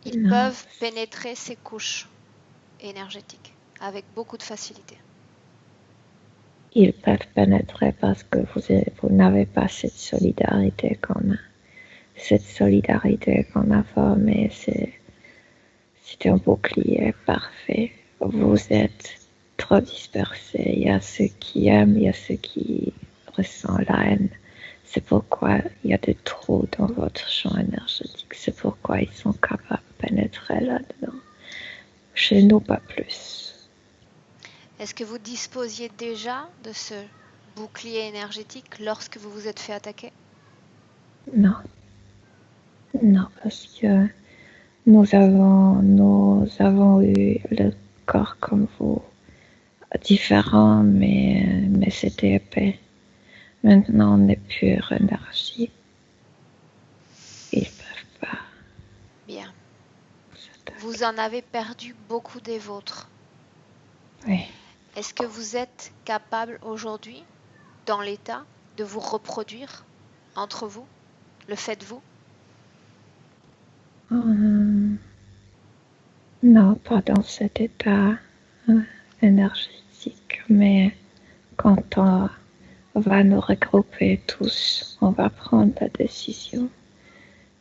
A: Ils peuvent pénétrer ces couches énergétiques avec beaucoup de facilité.
B: Ils peuvent pénétrer parce que vous n'avez pas cette solidarité qu'on a. Cette solidarité qu'on a formée, c'est un bouclier parfait. Vous êtes trop dispersés. Il y a ceux qui aiment, il y a ceux qui ressentent la haine. C'est pourquoi il y a des trous dans votre champ énergétique. C'est pourquoi ils sont capables de pénétrer là-dedans. Chez nous, pas plus.
A: Est-ce que vous disposiez déjà de ce bouclier énergétique lorsque vous vous êtes fait attaquer?
B: Non. Non, parce que nous avons eu le corps comme vous, différent, mais c'était épais. Maintenant, on est pure énergie. Ils ne peuvent pas.
A: Bien. Vous en avez perdu beaucoup des vôtres.
B: Oui.
A: Est-ce que vous êtes capable aujourd'hui, dans l'état, de vous reproduire entre vous? Le faites-vous?
B: Non, pas dans cet état énergétique, mais quand on va nous regrouper tous, on va prendre la décision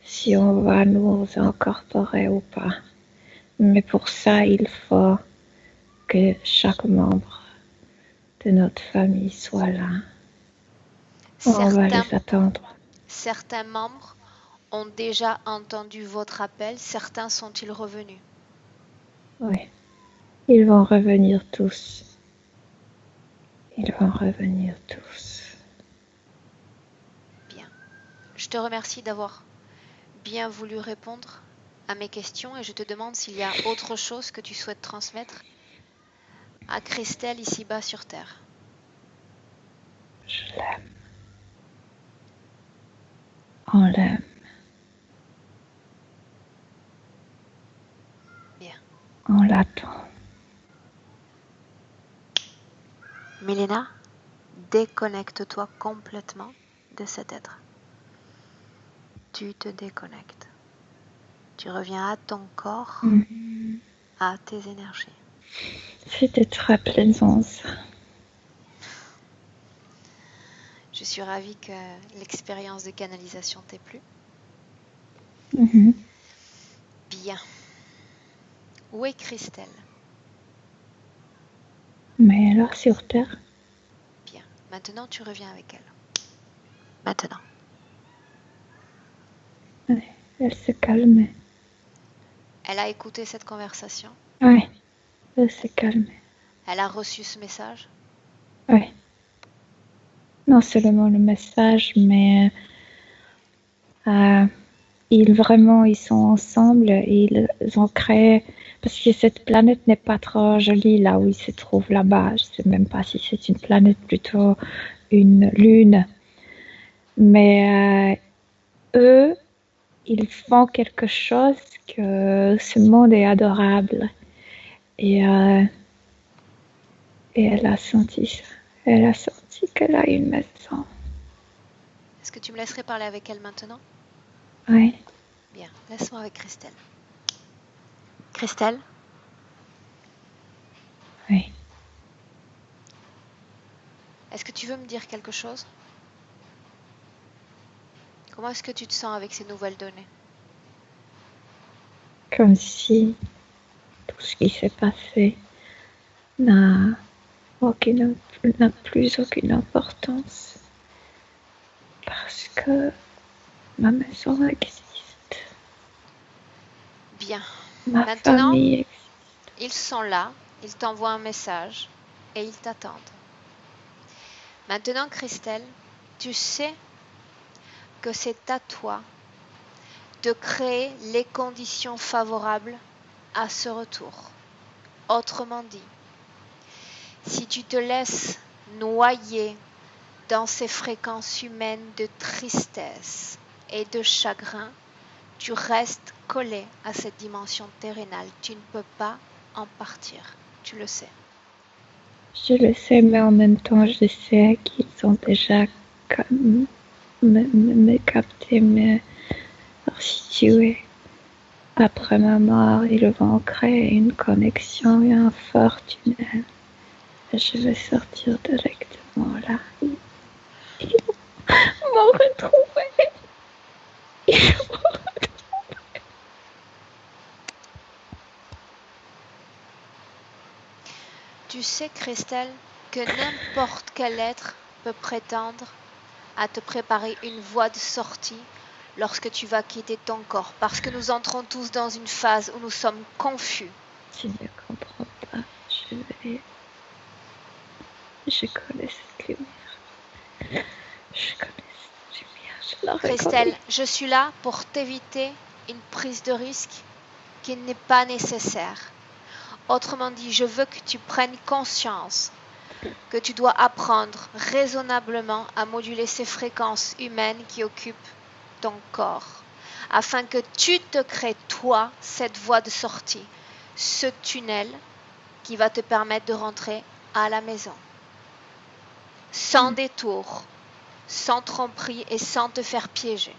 B: si on va nous incorporer ou pas. Mais pour ça, il faut que chaque membre de notre famille soit là. On va les attendre.
A: Certains membres ont déjà entendu votre appel. Certains sont-ils revenus?
B: Oui. Ils vont revenir tous. Ils vont revenir tous.
A: Bien. te remercie d'avoir bien voulu répondre à mes questions et je te demande s'il y a autre chose que tu souhaites transmettre à Christelle ici-bas sur Terre.
B: Je l'aime. On l'aime.
A: Bien.
B: On l'attend.
A: Milena, déconnecte-toi complètement de cet être. Tu te déconnectes. Tu reviens à ton corps, à tes énergies.
B: C'était très plaisant ça.
A: Je suis ravie que l'expérience de canalisation t'ait plu. Bien. Où est Christelle?
B: Mais alors sur Terre?
A: Bien. Maintenant, tu reviens avec elle. Maintenant.
B: Ouais, elle se calmait.
A: Elle a écouté cette conversation.
B: Ouais, elle se calmait.
A: Elle a reçu ce message.
B: Ouais. Non seulement le message, mais ils sont ensemble et ils ont créé, parce que cette planète n'est pas trop jolie là où ils se trouvent là-bas. Je sais même pas si c'est une planète, plutôt une lune. Mais eux, ils font quelque chose que ce monde est adorable. Et elle a senti ça. Elle a senti qu'elle a une maison.
A: Est-ce que tu me laisserais parler avec elle maintenant?
B: Oui.
A: Bien, laisse-moi avec Christelle. Christelle?
B: Oui.
A: Est-ce que tu veux me dire quelque chose? Comment est-ce que tu te sens avec ces nouvelles données?
B: Comme si tout ce qui s'est passé n'a plus aucune importance. Parce que ma maison existe.
A: Bien.
B: Ma
A: Maintenant,
B: famille existe.
A: ils sont là, ils t'envoient un message et ils t'attendent. Maintenant, Christelle, tu sais que c'est à toi de créer les conditions favorables à ce retour. Autrement dit, si tu te laisses noyer dans ces fréquences humaines de tristesse et de chagrin, tu restes collé à cette dimension terrénale. Tu ne peux pas en partir. Tu le sais.
B: Je le sais, mais en même temps, je sais qu'ils ont déjà comme me capté, me restitué. Après ma mort, ils vont créer une connexion et un fort tunnel. Je vais sortir directement là. Ils vont retrouver. Ils vont retrouver.
A: Tu sais, Christelle, que n'importe quel être peut prétendre à te préparer une voie de sortie lorsque tu vas quitter ton corps, parce que nous entrons tous dans une phase où nous sommes confus.
B: Tu ne comprends pas. Je connais cette lumière. Je connais cette lumière. Je la
A: Christelle,
B: reconnais.
A: je suis là pour t'éviter une prise de risque qui n'est pas nécessaire. Autrement dit, je veux que tu prennes conscience que tu dois apprendre raisonnablement à moduler ces fréquences humaines qui occupent ton corps, afin que tu te crées, toi, cette voie de sortie, ce tunnel qui va te permettre de rentrer à la maison, sans détour, sans tromperie et sans te faire piéger.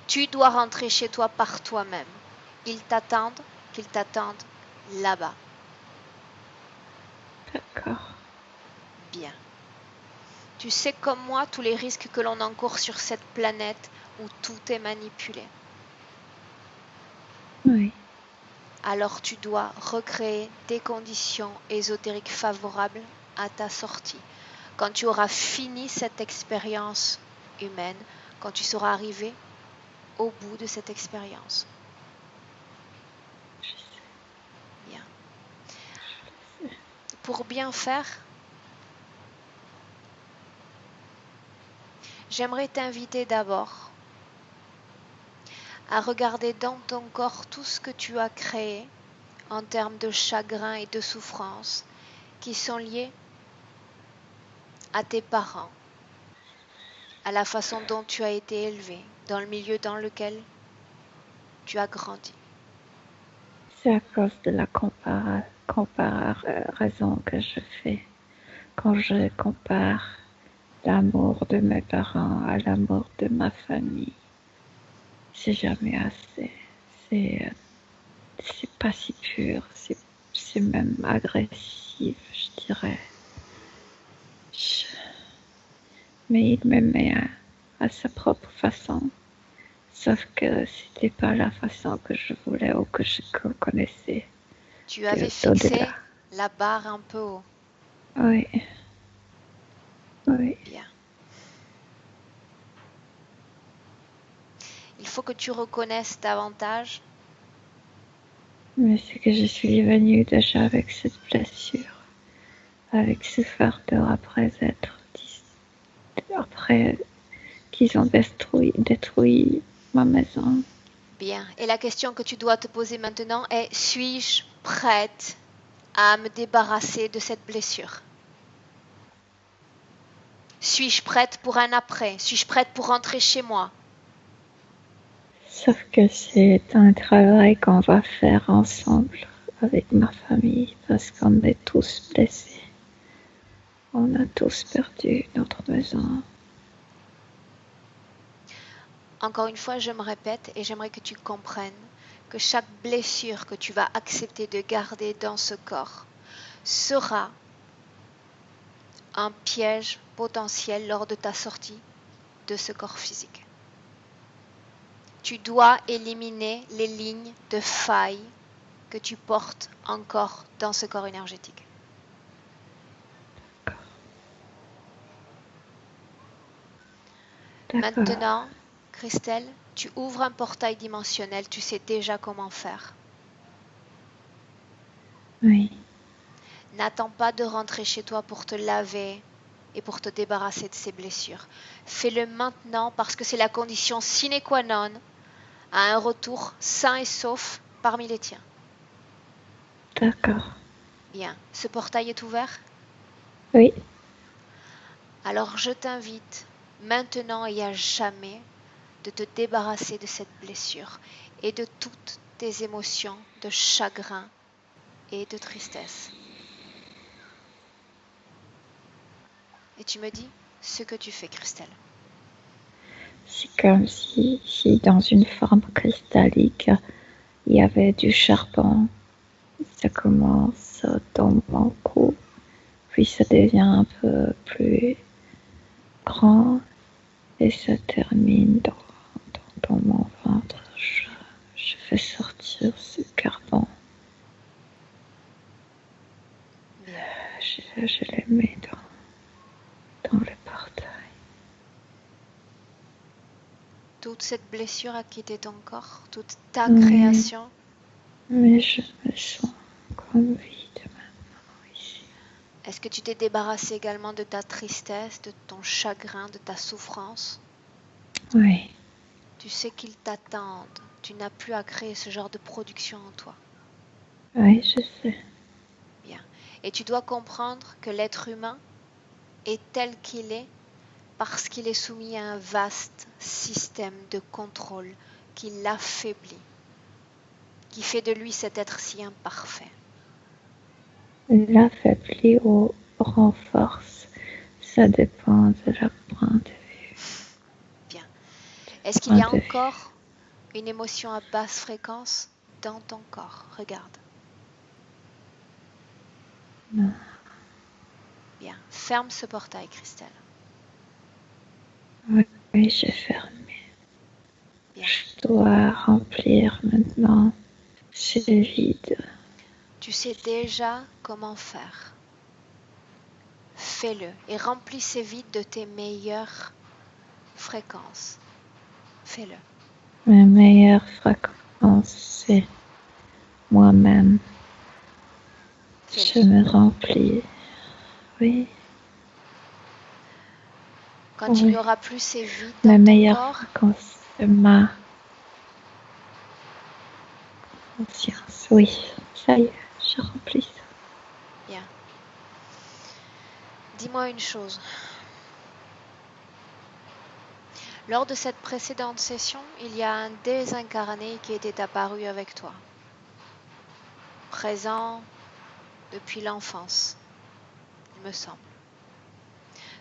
A: Tu dois rentrer chez toi par toi-même. Qu'ils t'attendent là-bas.
B: D'accord.
A: Bien. Tu sais comme moi tous les risques que l'on encourt sur cette planète où tout est manipulé.
B: Oui.
A: Alors tu dois recréer des conditions ésotériques favorables à ta sortie. Quand tu auras fini cette expérience humaine, quand tu seras arrivé au bout de cette expérience. Bien. Pour bien faire, j'aimerais t'inviter d'abord à regarder dans ton corps tout ce que tu as créé en termes de chagrin et de souffrance qui sont liés à tes parents, à la façon dont tu as été élevé, dans le milieu dans lequel tu as grandi.
B: C'est à cause de la comparaison que je fais. Quand je compare l'amour de mes parents à l'amour de ma famille, c'est jamais assez. C'est pas si pur, c'est même agressif, je dirais. Mais il m'aimait à sa propre façon. Sauf que c'était pas la façon que je voulais ou que je connaissais.
A: Tu avais fixé la barre un peu haut.
B: Oui. Oui.
A: Bien. Il faut que tu reconnaisses davantage.
B: Mais c'est que je suis venue déjà avec cette blessure, avec ce fardeau après qu'ils ont détruit ma maison.
A: Bien. Et la question que tu dois te poser maintenant est, suis-je prête à me débarrasser de cette blessure? Suis-je prête pour un après? Suis-je prête pour rentrer chez moi?
B: Sauf que c'est un travail qu'on va faire ensemble avec ma famille parce qu'on est tous blessés. On a tous perdu notre maison.
A: Encore une fois, je me répète et j'aimerais que tu comprennes que chaque blessure que tu vas accepter de garder dans ce corps sera un piège potentiel lors de ta sortie de ce corps physique. Tu dois éliminer les lignes de faille que tu portes encore dans ce corps énergétique.
B: D'accord.
A: Maintenant, Christelle, tu ouvres un portail dimensionnel, tu sais déjà comment faire.
B: Oui.
A: N'attends pas de rentrer chez toi pour te laver et pour te débarrasser de ces blessures. Fais-le maintenant parce que c'est la condition sine qua non à un retour sain et sauf parmi les tiens.
B: D'accord.
A: Bien, ce portail est ouvert?
B: Oui.
A: Alors je t'invite maintenant et à jamais de te débarrasser de cette blessure et de toutes tes émotions de chagrin et de tristesse. Et tu me dis ce que tu fais, Christelle.
B: C'est comme si dans une forme cristallique, il y avait du charbon. Ça commence dans mon cou, puis ça devient un peu plus grand et ça termine dans mon ventre. Je fais sortir ce carbone.
A: Bien.
B: Je les mets dans le portail.
A: Toute cette blessure a quitté ton corps, toute ta création.
B: Mais je me sens comme vide maintenant ici.
A: Est-ce que tu t'es débarrassé également de ta tristesse, de ton chagrin, de ta souffrance?
B: Oui.
A: Tu sais qu'ils t'attendent. Tu n'as plus à créer ce genre de production en toi.
B: Oui, je sais.
A: Bien. Et tu dois comprendre que l'être humain est tel qu'il est parce qu'il est soumis à un vaste système de contrôle qui l'affaiblit, qui fait de lui cet être si imparfait.
B: L'affaiblit ou renforce, ça dépend de la point de vue.
A: Bien. Est-ce qu'il y a encore une émotion à basse fréquence dans ton corps? Regarde.
B: Non.
A: Bien. Ferme ce portail, Christelle.
B: Oui, j'ai fermé.
A: Bien.
B: Je dois remplir maintenant. C'est vide.
A: Tu sais déjà comment faire. Fais-le et remplis ces vides de tes meilleures fréquences. Fais-le.
B: Ma meilleure fréquence, c'est moi-même.
A: Fais-le.
B: Je me remplis. Oui.
A: Quand il n'y
B: Oui,
A: aura plus ces vides
B: ma
A: dans ton
B: meilleure
A: corps,
B: fréquence, c'est ma conscience. Oui, ça y est, je remplis ça.
A: bien. Dis-moi une chose. Lors de cette précédente session, il y a un désincarné qui était apparu avec toi, présent depuis l'enfance, il me semble.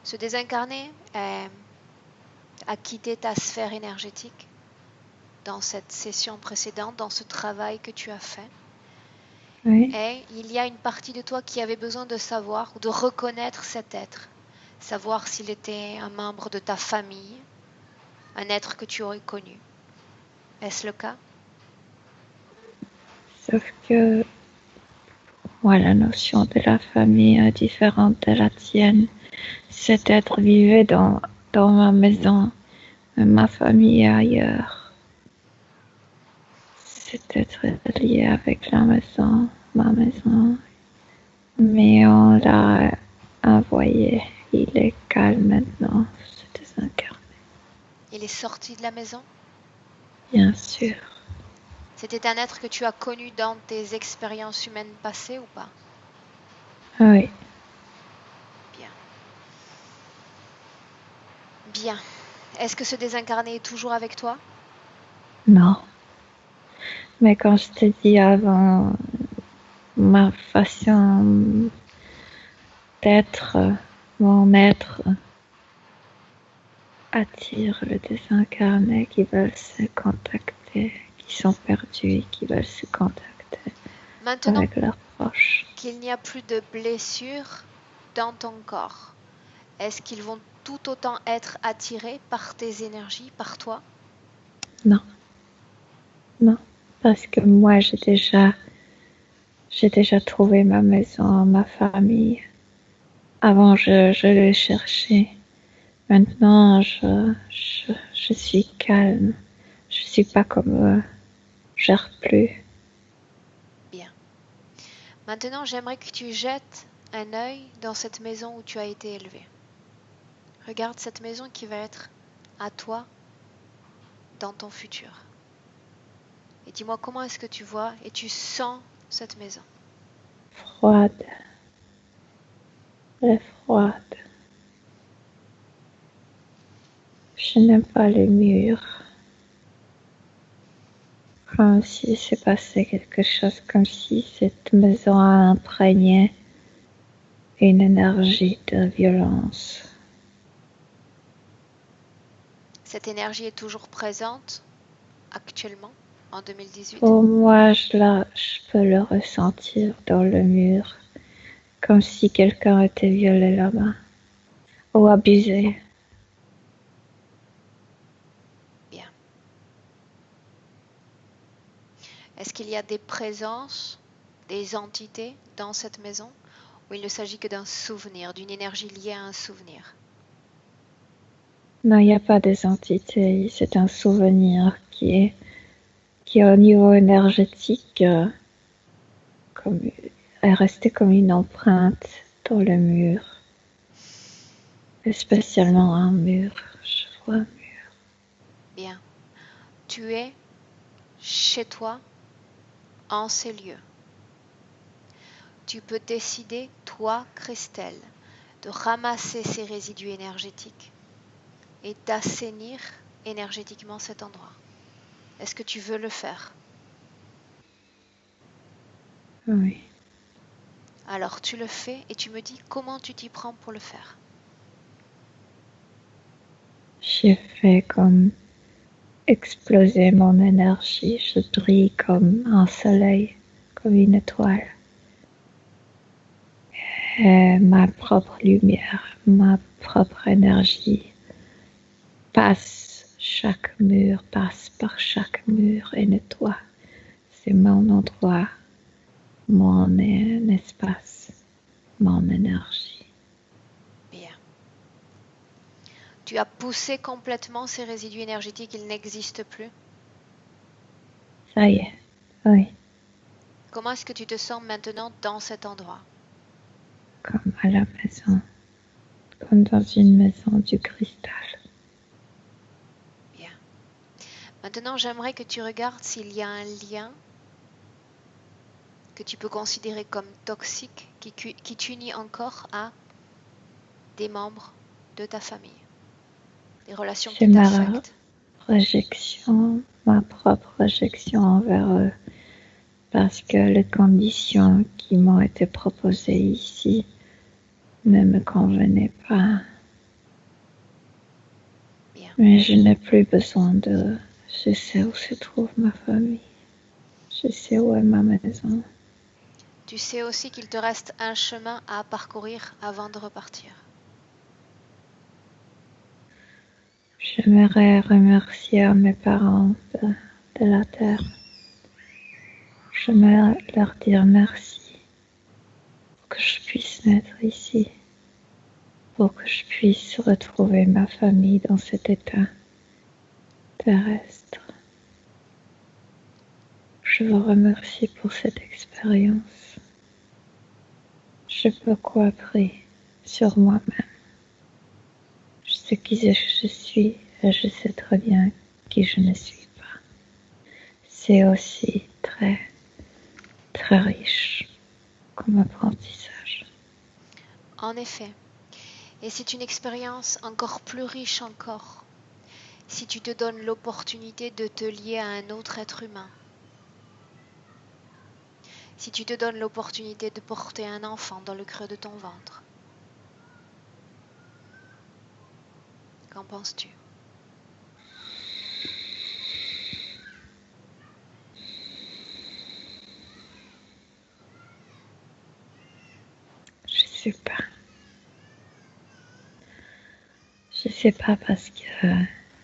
A: Ce désincarné a quitté ta sphère énergétique dans cette session précédente, dans ce travail que tu as fait.
B: Oui,
A: Et il y a une partie de toi qui avait besoin de savoir ou de reconnaître cet être, savoir s'il était un membre de ta famille, un être que tu aurais connu. Est-ce le cas?
B: sauf que moi, la notion de la famille est différente de la tienne. Cet être vivait dans ma maison, mais ma famille est ailleurs. Cet être est lié avec la maison, ma maison, mais on l'a envoyé. Il est calme maintenant, se désincarne,
A: Il est sorti de la maison?
B: bien sûr.
A: C'était un être que tu as connu dans tes expériences humaines passées ou pas?
B: Oui,
A: Bien. Bien. Est-ce que ce désincarné est toujours avec toi?
B: non. Mais quand je t'ai dit avant, ma façon d'être, mon être attire le désincarné qui veulent se contacter, qui sont perdus et qui veulent se contacter
A: Maintenant
B: avec leurs proches.
A: qu'il n'y a plus de blessures dans ton corps, est-ce qu'ils vont tout autant être attirés par tes énergies, par toi?
B: Non, non, parce que moi j'ai déjà trouvé ma maison, ma famille. Avant, je les cherchais. Maintenant, je suis calme. Je suis pas comme eux. Je gère plus.
A: Bien. Maintenant, j'aimerais que tu jettes un œil dans cette maison où tu as été élevé. Regarde cette maison qui va être à toi dans ton futur. Et dis-moi comment est-ce que tu vois et tu sens cette maison.
B: Froide. Elle est froide. Je n'aime pas les murs. Comme si s'est passé quelque chose, comme si cette maison a imprégné une énergie de violence.
A: Cette énergie est toujours présente actuellement en 2018.
B: Pour moi, je peux le ressentir dans le mur, comme si quelqu'un était violé là-bas ou abusé.
A: Bien. Est-ce qu'il y a des présences, des entités dans cette maison ou il ne s'agit que d'un souvenir, d'une énergie liée à un souvenir?
B: Non, il n'y a pas des entités, c'est un souvenir qui est au niveau énergétique, comme, est resté comme une empreinte dans le mur, et spécialement un mur. Je vois un mur.
A: Bien. Tu es chez toi en ces lieux. Tu peux décider, toi, Christelle, de ramasser ces résidus énergétiques et d'assainir énergétiquement cet endroit. Est-ce que tu veux le faire?
B: Oui.
A: Alors tu le fais et tu me dis comment tu t'y prends pour le faire.
B: J'ai fait comme exploser mon énergie. Je brille comme un soleil, comme une étoile. Et ma propre lumière, ma propre énergie passe par chaque mur et nettoie. C'est mon endroit, mon espace, mon énergie.
A: Bien. Tu as poussé complètement ces résidus énergétiques, ils n'existent plus.
B: Ça y est, oui,
A: Comment est-ce que tu te sens maintenant dans cet endroit?
B: comme à la maison, comme comme dans une maison du cristal.
A: Bien. Maintenant, j'aimerais que tu regardes s'il y a un lien que tu peux considérer comme toxique qui t'unit encore à des membres de ta famille, des relations
B: C'est
A: qui
B: ma
A: t'affectent.
B: rejection, ma propre rejection envers eux, parce que les conditions qui m'ont été proposées ici ne me convenaient pas.
A: Bien.
B: Mais je n'ai plus besoin d'eux. Je sais où se trouve ma famille. Je sais où est ma maison.
A: Tu sais aussi qu'il te reste un chemin à parcourir avant de repartir.
B: J'aimerais remercier mes parents de la terre. J'aimerais leur dire merci pour que je puisse naître ici, pour que je puisse retrouver ma famille dans cet état terrestre. Je vous remercie pour cette expérience. J'ai beaucoup appris sur moi-même. Je sais qui je suis et je sais très bien qui je ne suis pas. C'est aussi très, très riche comme apprentissage.
A: En effet, et c'est une expérience encore plus riche encore si tu te donnes l'opportunité de te lier à un autre être humain. Si tu te donnes l'opportunité de porter un enfant dans le creux de ton ventre. Qu'en penses-tu?
B: Je sais pas. Je sais pas parce que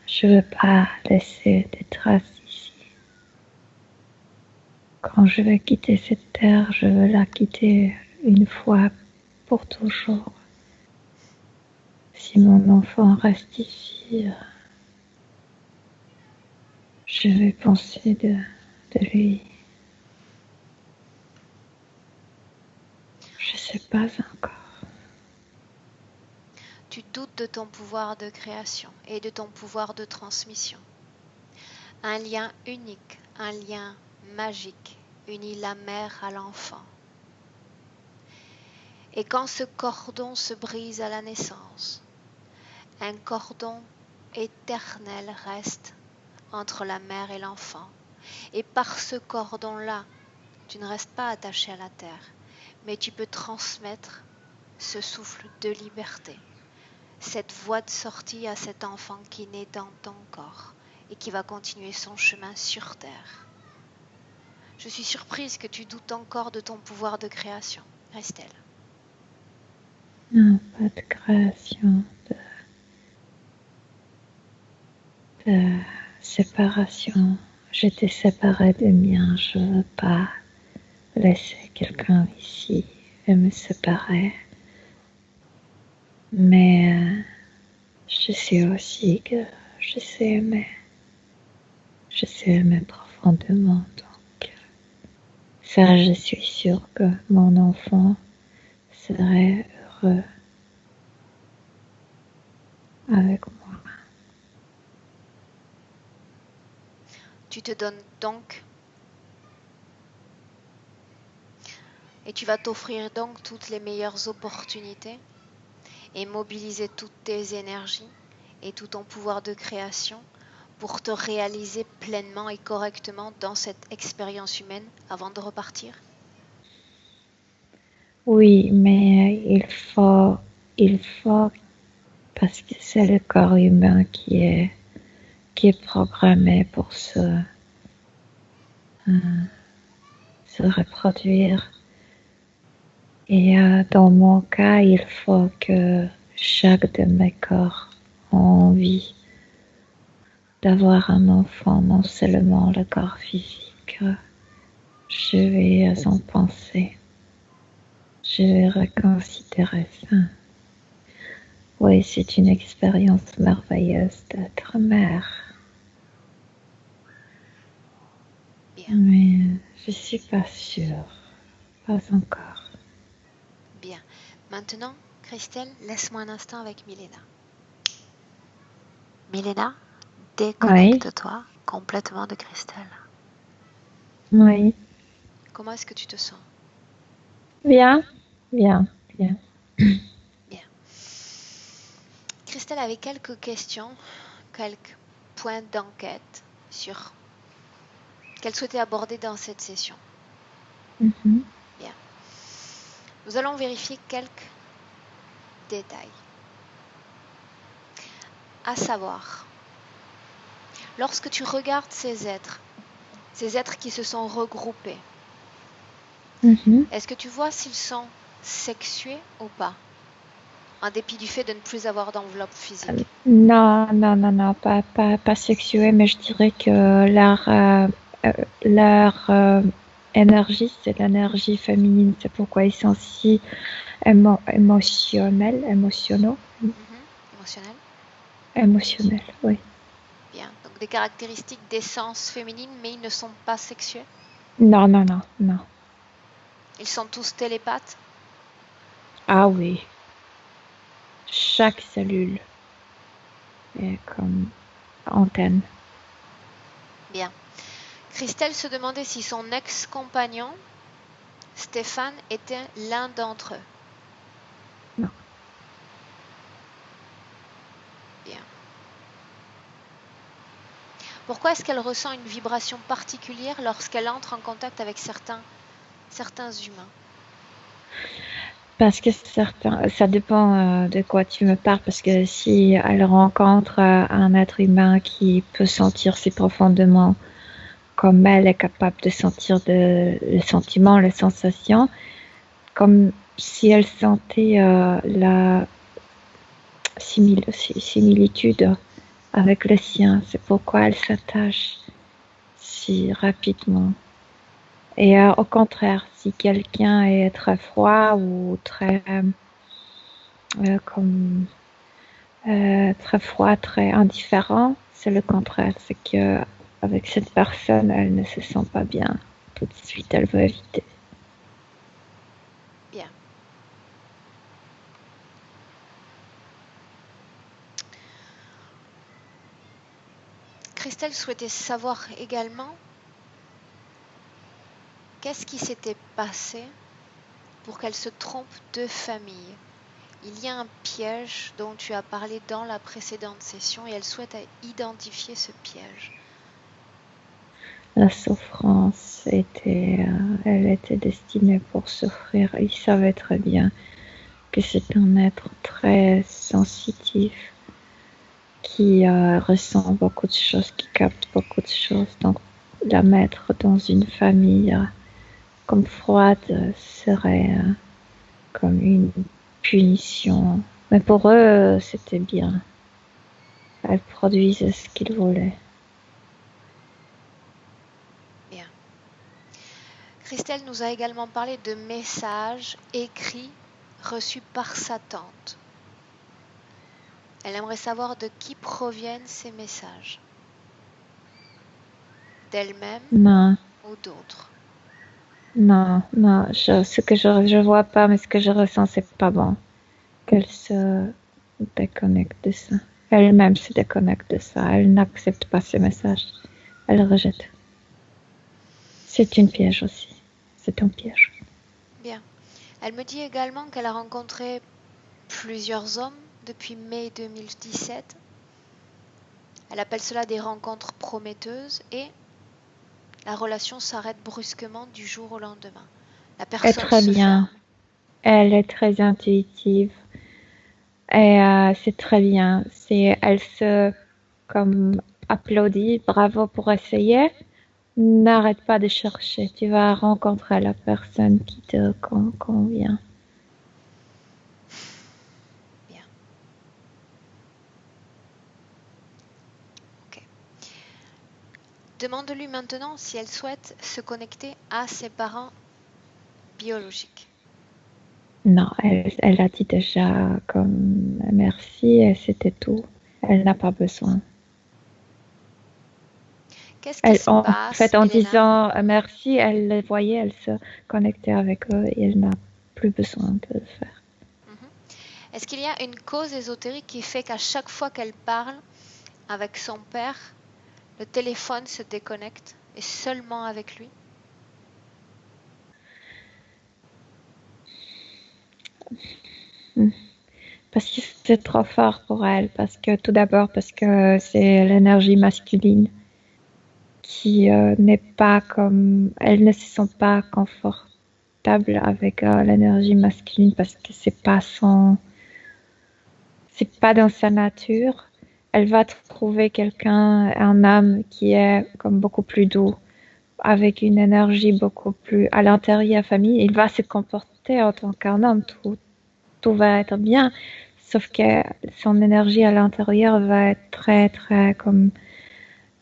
B: je veux pas laisser des traces ici. Quand je vais quitter cette terre, je veux la quitter une fois pour toujours. Si mon enfant reste ici, je vais penser de lui. Je sais pas encore.
A: Tu doutes de ton pouvoir de création et de ton pouvoir de transmission. Un lien unique, un lien magique unit la mère à l'enfant. Et quand ce cordon se brise à la naissance, un cordon éternel reste entre la mère et l'enfant. Et par ce cordon-là, tu ne restes pas attaché à la terre, mais tu peux transmettre ce souffle de liberté, cette voie de sortie à cet enfant qui naît dans ton corps et qui va continuer son chemin sur terre. Je suis surprise que tu doutes encore de ton pouvoir de création, Christelle.
B: Non, pas de création, de séparation. J'étais séparée de mien. Je veux pas laisser quelqu'un ici et me séparer. Mais je sais aussi que je sais aimer. Je sais aimer profondément. Donc, ça, je suis sûre que mon enfant serait heureux avec moi.
A: Tu te donnes donc et tu vas t'offrir donc toutes les meilleures opportunités et mobiliser toutes tes énergies et tout ton pouvoir de création pour te réaliser pleinement et correctement dans cette expérience humaine avant de repartir.
B: Oui, mais il faut, parce que c'est le corps humain qui est programmé pour se reproduire. Et dans mon cas, il faut que chaque de mes corps ait envie d'avoir un enfant, non seulement le corps physique. Je vais en penser. Je vais reconsidérer ça. Oui, c'est une expérience merveilleuse d'être mère.
A: Bien,
B: Mais je suis pas sûre. Pas encore.
A: bien. Maintenant, Christelle, laisse-moi un instant avec Milena. Milena, déconnecte-toi complètement de Christelle.
B: Oui.
A: Comment est-ce que tu te sens?
B: Bien.
A: Bien. Christelle avait quelques questions, quelques points d'enquête sur qu'elle souhaitait aborder dans cette session.
B: Mhm.
A: Bien. Nous allons vérifier quelques détails. À savoir, lorsque tu regardes ces êtres qui se sont regroupés,
B: Mhm.
A: est-ce que tu vois s'ils sont sexués ou pas, en dépit du fait de ne plus avoir d'enveloppe physique?
B: Non, pas sexué, mais je dirais que leur énergie, c'est l'énergie féminine. C'est pourquoi ils sont si émotionnels,
A: Émotionnel?
B: oui.
A: Bien. Donc des caractéristiques d'essence féminine, mais ils ne sont pas sexués?
B: Non.
A: Ils sont tous télépathes?
B: Ah oui. Chaque cellule est comme antenne.
A: Bien. Christelle se demandait si son ex-compagnon, Stéphane, était l'un d'entre eux.
B: Non.
A: Bien. Pourquoi est-ce qu'elle ressent une vibration particulière lorsqu'elle entre en contact avec certains humains?
B: Parce que ça dépend de quoi tu me parles, parce que si elle rencontre un être humain qui peut sentir si profondément comme elle est capable de sentir le sentiment, les sensations, comme si elle sentait la similitude avec le sien. C'est pourquoi elle s'attache si rapidement. Et au contraire, si quelqu'un est très froid ou très très froid, très indifférent, c'est le contraire. C'est que avec cette personne, elle ne se sent pas bien. Tout de suite, elle veut éviter.
A: Bien. Christelle souhaitait savoir également qu'est-ce qui s'était passé pour qu'elle se trompe de famille. Il y a un piège dont tu as parlé dans la précédente session et elle souhaite identifier ce piège.
B: La souffrance elle était destinée pour souffrir. Il savait très bien que c'est un être très sensitif qui ressent beaucoup de choses, qui capte beaucoup de choses. Donc, la mettre dans une famille comme froide serait comme une punition. Mais pour eux, c'était bien. Elles produisaient ce qu'ils voulaient.
A: Bien. Christelle nous a également parlé de messages écrits reçus par sa tante. Elle aimerait savoir de qui proviennent ces messages. D'elle-même
B: Non,
A: ou d'autres.
B: ce que je vois pas, mais ce que je ressens, c'est pas bon. Qu'elle se déconnecte de ça. Elle-même se déconnecte de ça. Elle n'accepte pas ces messages. Elle rejette. C'est une piège aussi. C'est un piège.
A: Bien. Elle me dit également qu'elle a rencontré plusieurs hommes depuis mai 2017. Elle appelle cela des rencontres prometteuses et la relation s'arrête brusquement du jour au lendemain. La personne
B: très
A: se
B: bien.
A: ferme.
B: Elle est très intuitive. Et c'est très bien. Elle se comme applaudit. Bravo pour essayer. N'arrête pas de chercher. Tu vas rencontrer la personne qui te convient.
A: Bien. Ok. Demande-lui maintenant si elle souhaite se connecter à ses parents biologiques.
B: Non, elle a dit déjà comme merci et c'était tout. Elle n'a pas besoin.
A: Qu'est-ce qui se
B: En
A: passe,
B: fait, en
A: Milena?
B: disant merci, elle les voyait, elle se connectait avec eux et elle n'a plus besoin de le faire.
A: Est-ce qu'il y a une cause ésotérique qui fait qu'à chaque fois qu'elle parle avec son père, le téléphone se déconnecte et seulement avec lui?
B: Parce que c'est trop fort pour elle. Parce que tout d'abord, parce que c'est l'énergie masculine qui n'est pas comme... Elle ne se sent pas confortable avec l'énergie masculine parce que c'est pas dans sa nature. Elle va trouver quelqu'un, un homme qui est comme beaucoup plus doux, avec une énergie beaucoup plus à l'intérieur famille. Il va se comporter en tant qu'un homme, tout va être bien, sauf que son énergie à l'intérieur va être très, très comme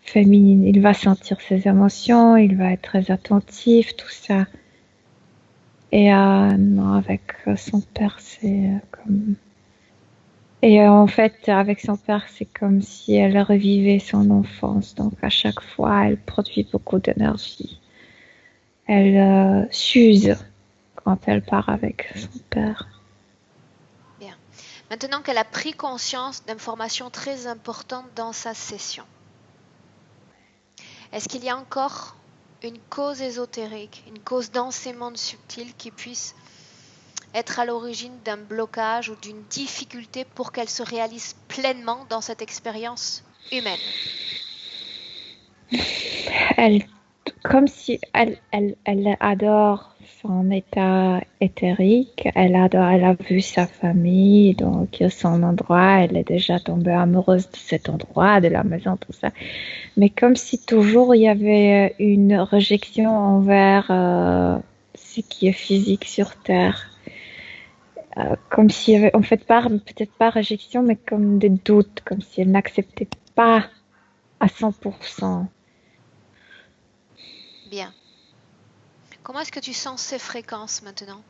B: féminine. Il va sentir ses émotions, il va être très attentif, tout ça. Et non, avec son père, c'est comme... Et en fait, avec son père, c'est comme si elle revivait son enfance. Donc, à chaque fois, elle produit beaucoup d'énergie. Elle s'use quand elle part avec son père.
A: Bien. Maintenant qu'elle a pris conscience d'informations très importantes dans sa session, est-ce qu'il y a encore une cause ésotérique, une cause dans ces mondes subtils qui puisse être à l'origine d'un blocage ou d'une difficulté pour qu'elle se réalise pleinement dans cette expérience humaine?
B: Comme si elle adore son état éthérique, elle a vu sa famille, donc son endroit, elle est déjà tombée amoureuse de cet endroit, de la maison, tout ça. Mais comme si toujours il y avait une rejection envers ce qui est physique sur Terre. Comme s'il y avait, en fait, peut-être pas réjection, mais comme des doutes, comme si elle n'acceptait pas à 100%.
A: Bien. Comment est-ce que tu sens ces fréquences maintenant?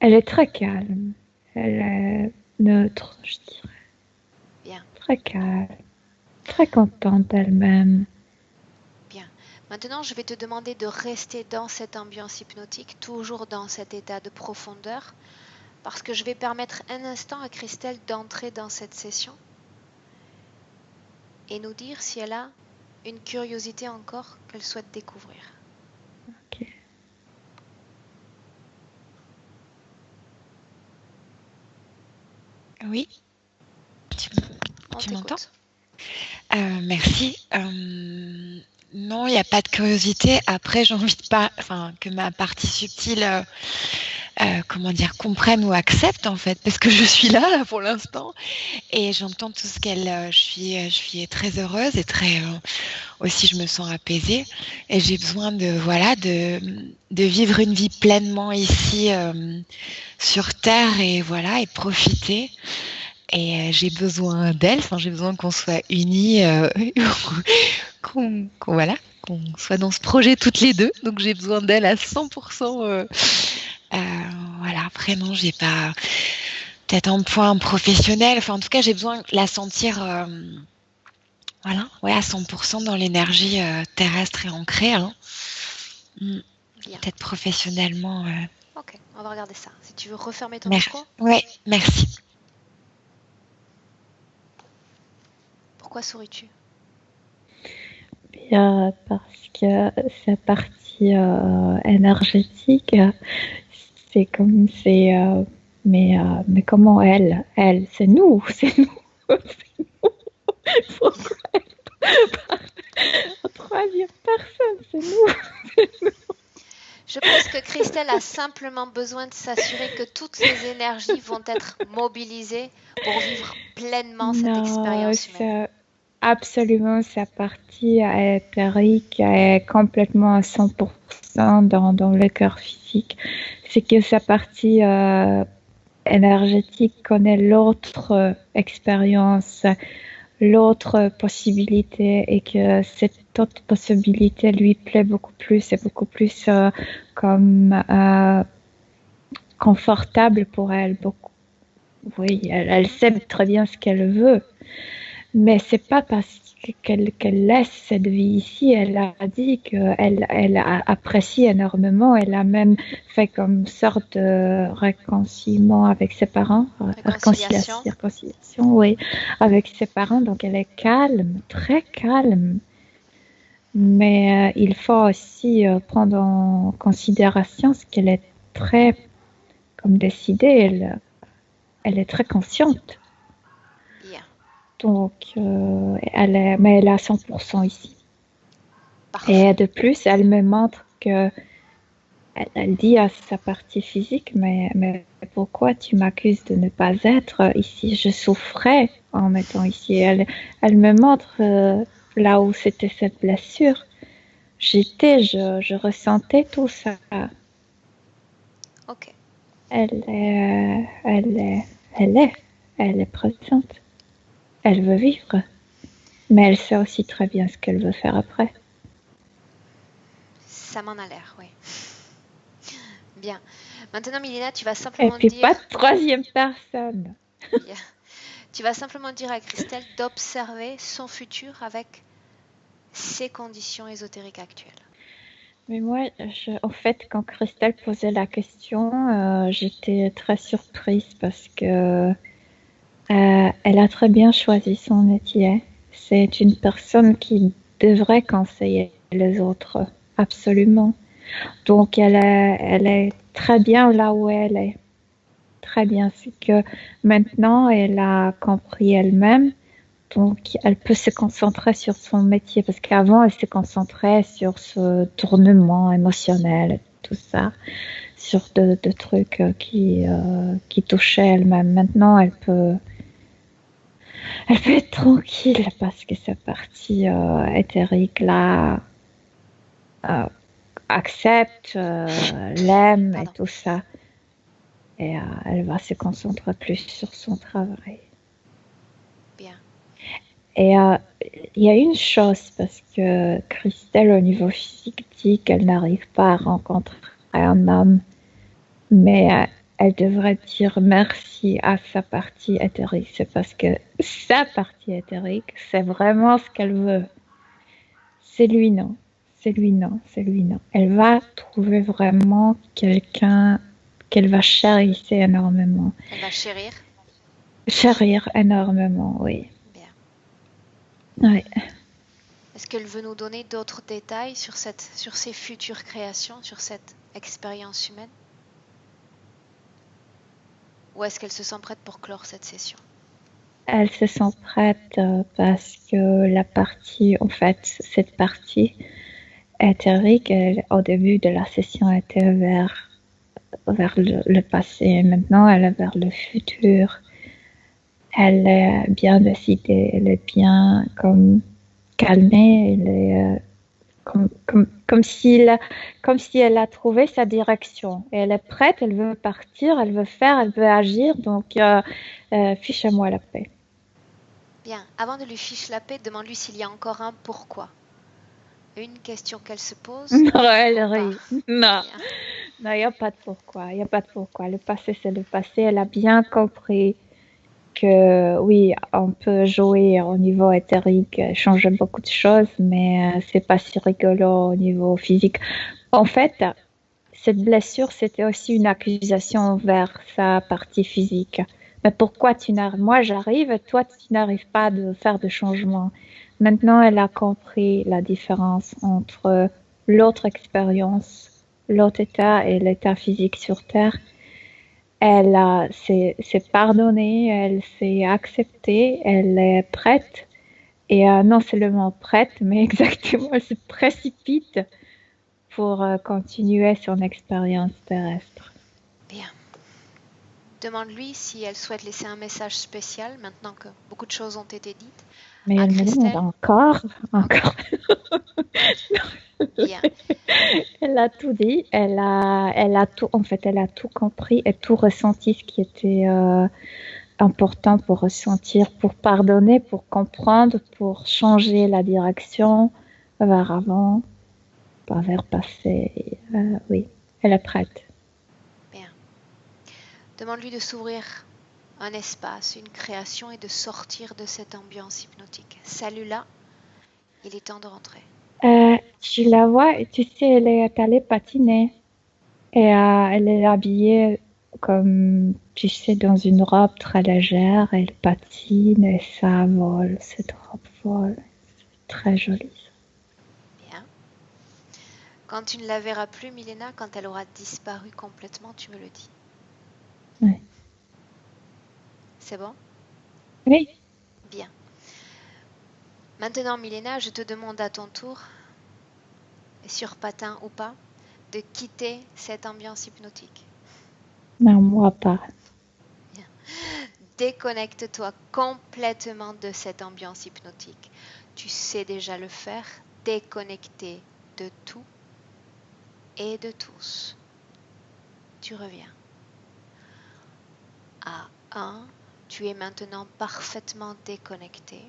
B: Elle est très calme. Elle est neutre, je dirais.
A: Bien.
B: Très calme. Très contente d'elle-même.
A: Bien. Maintenant, je vais te demander de rester dans cette ambiance hypnotique, toujours dans cet état de profondeur, parce que je vais permettre un instant à Christelle d'entrer dans cette session et nous dire si elle a une curiosité encore qu'elle souhaite découvrir.
B: Ok.
C: Oui,
A: On
C: tu m'entends?
A: t'écoute.
C: Merci. Non, il n'y a pas de curiosité. Après, j'ai envie de pas, enfin, que ma partie subtile, comment dire, comprenne ou accepte en fait, parce que je suis là pour l'instant, et j'entends tout ce qu'elle. Je suis très heureuse et très aussi, je me sens apaisée, et j'ai besoin de vivre une vie pleinement ici sur Terre et voilà et profiter. Et j'ai besoin d'elle, enfin, j'ai besoin qu'on soit unis, voilà, qu'on soit dans ce projet toutes les deux. Donc j'ai besoin d'elle à 100%. Voilà, après non, j'ai pas peut-être un point professionnel. Enfin, en tout cas, j'ai besoin de la sentir, voilà, ouais, à 100% dans l'énergie terrestre et ancrée. Hein. Peut-être professionnellement.
A: Ok, on va regarder ça. Si tu veux refermer ton
C: Merci.
A: micro.
C: Ouais, merci.
A: Pourquoi souris-tu?
B: Bien, parce que sa partie énergétique, c'est comme mais comment c'est nous, c'est nous, c'est nous. Pourquoi en troisième personne, c'est nous.
A: Je pense que Christelle a simplement besoin de s'assurer que toutes ces énergies vont être mobilisées pour vivre pleinement cette expérience humaine.
B: Absolument, sa partie éthérique est complètement à 100% dans le cœur physique. C'est que sa partie énergétique connaît l'autre expérience, l'autre possibilité, et que cette autre possibilité lui plaît beaucoup plus, c'est beaucoup plus comme confortable pour elle. Oui, elle sait très bien ce qu'elle veut, Mais c'est pas parce qu'elle laisse cette vie ici. Elle a dit qu'elle apprécie énormément. Elle a même fait comme sorte de réconciliation avec ses parents.
A: Réconciliation.
B: Réconciliation, oui, avec ses parents. Donc elle est calme, très calme. Mais il faut aussi prendre en considération ce qu'elle est très, comme décidée, elle est très consciente.
A: Bien.
B: Donc, mais elle est à 100% ici.
A: Parfait.
B: Et de plus, elle me montre que elle dit à sa partie physique, mais pourquoi tu m'accuses de ne pas être ici? Je souffrais en étant ici. Elle me montre là où c'était cette blessure. Je ressentais tout ça.
A: Ok.
B: Elle est présente. Elle veut vivre, mais elle sait aussi très bien ce qu'elle veut faire après.
A: Ça m'en a l'air, oui. Bien. Maintenant, Milena, tu vas
B: Et
A: simplement
B: puis
A: dire...
B: pas de troisième personne.
A: Bien. Tu vas simplement dire à Christelle d'observer son futur avec ses conditions ésotériques actuelles.
B: Mais moi, en fait, quand Christelle posait la question, j'étais très surprise parce que elle a très bien choisi son métier. C'est une personne qui devrait conseiller les autres, absolument. Donc, elle est très bien là où elle est. Très bien. C'est que maintenant, elle a compris elle-même. Donc, elle peut se concentrer sur son métier. Parce qu'avant, elle se concentrait sur ce tournement émotionnel, tout ça. Sur de trucs qui touchaient elle-même. Maintenant, elle peut être tranquille parce que sa partie éthérique là accepte, l'aime et tout ça. Et elle va se concentrer plus sur son travail.
A: Bien.
B: Et il y a une chose, parce que Christelle, au niveau physique, dit qu'elle n'arrive pas à rencontrer un homme, mais elle devrait dire merci à sa partie éthérique. C'est parce que sa partie éthérique, c'est vraiment ce qu'elle veut. C'est lui, non. C'est lui, non. C'est lui, non. Elle va trouver vraiment quelqu'un qu'elle va chérir énormément.
A: Elle va chérir.
B: Chérir énormément, oui.
A: Bien.
B: Oui.
A: Est-ce qu'elle veut nous donner d'autres détails sur ses futures créations, sur cette expérience humaine? Ou est-ce qu'elle se sent prête pour clore cette session?
B: Elle se sent prête parce que cette partie éthérique, au début de la session, était vers le passé. Maintenant, elle est vers le futur. Elle est bien décidée, elle est bien comme calmée, elle est comme si elle a trouvé sa direction. Et elle est prête, elle veut partir, elle veut faire, elle veut agir. Donc, fiche-moi la paix.
A: Bien. Avant de lui ficher la paix, demande-lui s'il y a encore un pourquoi. Une question qu'elle se pose.
B: Non, elle rit. Non.
A: Bien.
B: Non, il n'y a pas de pourquoi. Il n'y a pas de pourquoi. Le passé, c'est le passé. Elle a bien compris que oui, on peut jouer au niveau éthérique, changer beaucoup de choses, mais c'est pas si rigolo au niveau physique. En fait, cette blessure, c'était aussi une accusation envers sa partie physique. Mais pourquoi moi j'arrive et toi tu n'arrives pas à faire de changement? Maintenant, elle a compris la différence entre l'autre expérience, l'autre état et l'état physique sur Terre. Elle s'est pardonnée, elle s'est acceptée, elle est prête. Et non seulement prête, mais exactement, elle se précipite pour continuer son expérience terrestre.
A: Bien. Demande-lui si elle souhaite laisser un message spécial maintenant que beaucoup de choses ont été dites.
B: Mais elle me demande encore.
A: Bien.
B: Elle a tout dit, elle a tout, en fait, elle a tout compris et tout ressenti, ce qui était important pour ressentir, pour pardonner, pour comprendre, pour changer la direction vers avant, pas vers passé. Oui, elle est prête.
A: Bien. Demande-lui de s'ouvrir un espace, une création et de sortir de cette ambiance hypnotique. Salut là, il est temps de rentrer.
B: Je la vois, tu sais, elle est allée patiner. Et elle est habillée comme, tu sais, dans une robe très légère. Elle patine et ça vole, cette robe vole. Très jolie.
A: Bien. Quand tu ne la verras plus, Milena, quand elle aura disparu complètement, tu me le dis.
B: Ouais.
A: C'est bon?
B: Oui.
A: Bien. Maintenant, Milena, je te demande à ton tour, sur patin ou pas, de quitter cette ambiance hypnotique.
B: Non, moi pas.
A: Déconnecte-toi complètement de cette ambiance hypnotique. Tu sais déjà le faire, déconnecter de tout et de tous. Tu reviens. À 1, tu es maintenant parfaitement déconnecté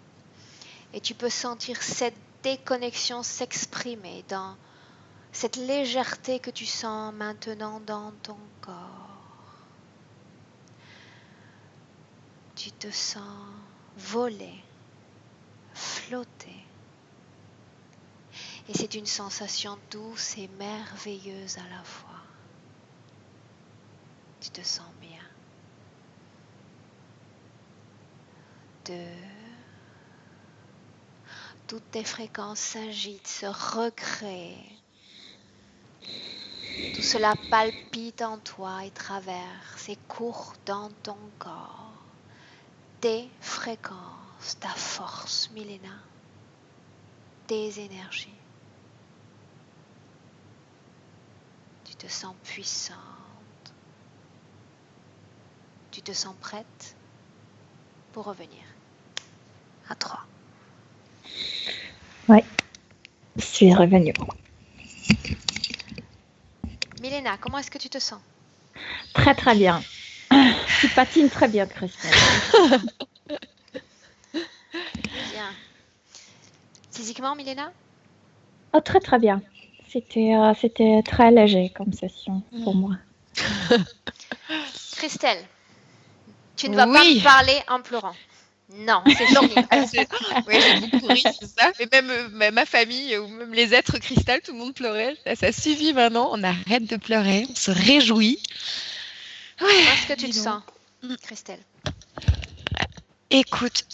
A: et tu peux sentir cette déconnexion s'exprimer dans cette légèreté que tu sens maintenant dans ton corps. Tu te sens voler, flotter. Et c'est une sensation douce et merveilleuse à la fois. Tu te sens bien. 2. Toutes tes fréquences s'agitent, se recréent. Tout cela palpite en toi et traverse et court dans ton corps. Tes fréquences, ta force, Milena. Tes énergies. Tu te sens puissante. Tu te sens prête pour revenir. À 3.
B: Oui, je suis revenue.
A: Milena, comment est-ce que tu te sens?
B: Très très bien. Tu patines très bien, Christelle.
A: Bien. Physiquement, Milena?
B: Oh, très très bien. C'était très léger comme session pour moi.
A: Christelle, tu ne vas pas me parler en pleurant. Non, c'est fini.
C: Oui, j'ai beaucoup ri, c'est ça. Et même ma famille, ou même les êtres cristal, tout le monde pleurait. Ça suffit maintenant, on arrête de pleurer, on se réjouit.
A: Ouais, comment est-ce que tu te sens, Christelle?
C: Écoute,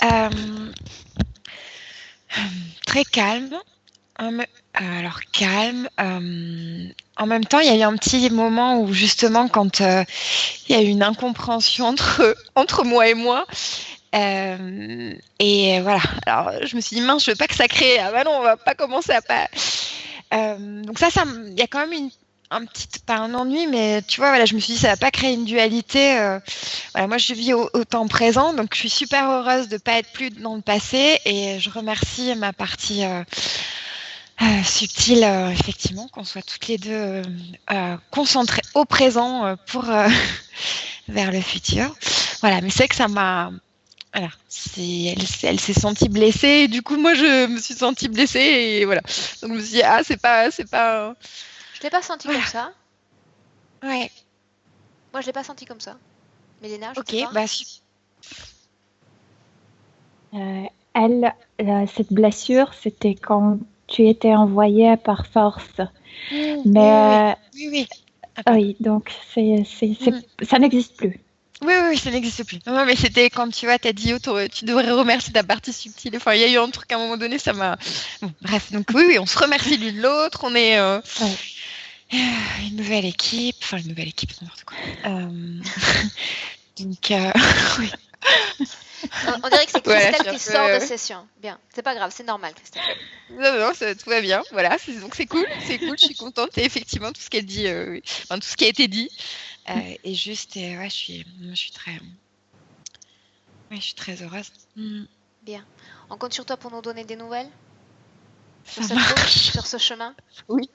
C: très calme. Alors calme. En même temps, il y a eu un petit moment où justement, quand il y a eu une incompréhension entre moi et moi. Et voilà. Alors, je me suis dit, mince, je veux pas que ça crée. Ah bah non, on va pas commencer à pas. Donc ça, il y a quand même pas un ennui, mais tu vois, voilà, je me suis dit, ça va pas créer une dualité. Voilà, moi, je vis au temps présent, donc je suis super heureuse de pas être plus dans le passé, et je remercie ma partie subtile, effectivement, qu'on soit toutes les deux concentrées au présent pour vers le futur. Voilà, mais c'est que ça m'a. Voilà, elle s'est sentie blessée, et du coup, moi, je me suis sentie blessée, et voilà. Donc, je me suis dit, ah, c'est pas.
A: Je l'ai pas senti comme ça.
C: Ouais.
A: Moi, je l'ai pas senti comme ça. Milena, je
C: Ok,
A: sais pas.
B: Cette blessure, c'était quand tu étais envoyée par force.
C: Mais oui.
B: Oui, donc ça n'existe plus.
C: Oui, ça n'existe plus. Non, mais c'était quand tu vois, t'as dit, oh, tu devrais remercier ta partie subtile. Enfin, il y a eu un truc à un moment donné, ça m'a. Bon, bref, donc oui, on se remercie l'une l'autre. On est une nouvelle équipe. Enfin, une nouvelle équipe, n'importe quoi. Donc, oui.
A: On dirait que c'est Christelle qui sort de session. Bien, c'est pas grave, c'est normal, Christelle.
C: Non, tout va bien. Voilà, donc c'est cool, je suis contente. Et effectivement, tout ce qu'elle dit, enfin, tout ce qui a été dit, et juste, ouais, je suis très heureuse.
A: Bien. On compte sur toi pour nous donner des nouvelles
C: sur cette route,
A: sur ce chemin.
C: Oui.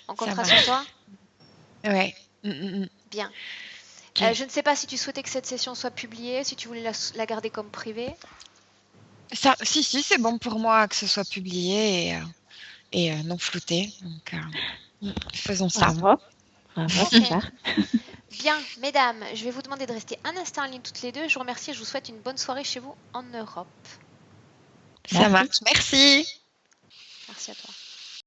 A: On comptera sur toi.
C: Ouais.
A: Bien. Okay. Je ne sais pas si tu souhaitais que cette session soit publiée, si tu voulais la garder comme privée.
C: Ça, si, c'est bon pour moi que ce soit publié et non flouté. Donc, faisons ça.
B: Bravo, super.
A: Bien, mesdames, je vais vous demander de rester un instant en ligne toutes les deux. Je vous remercie et je vous souhaite une bonne soirée chez vous en Europe.
C: Ça marche. Merci.
A: Merci à toi.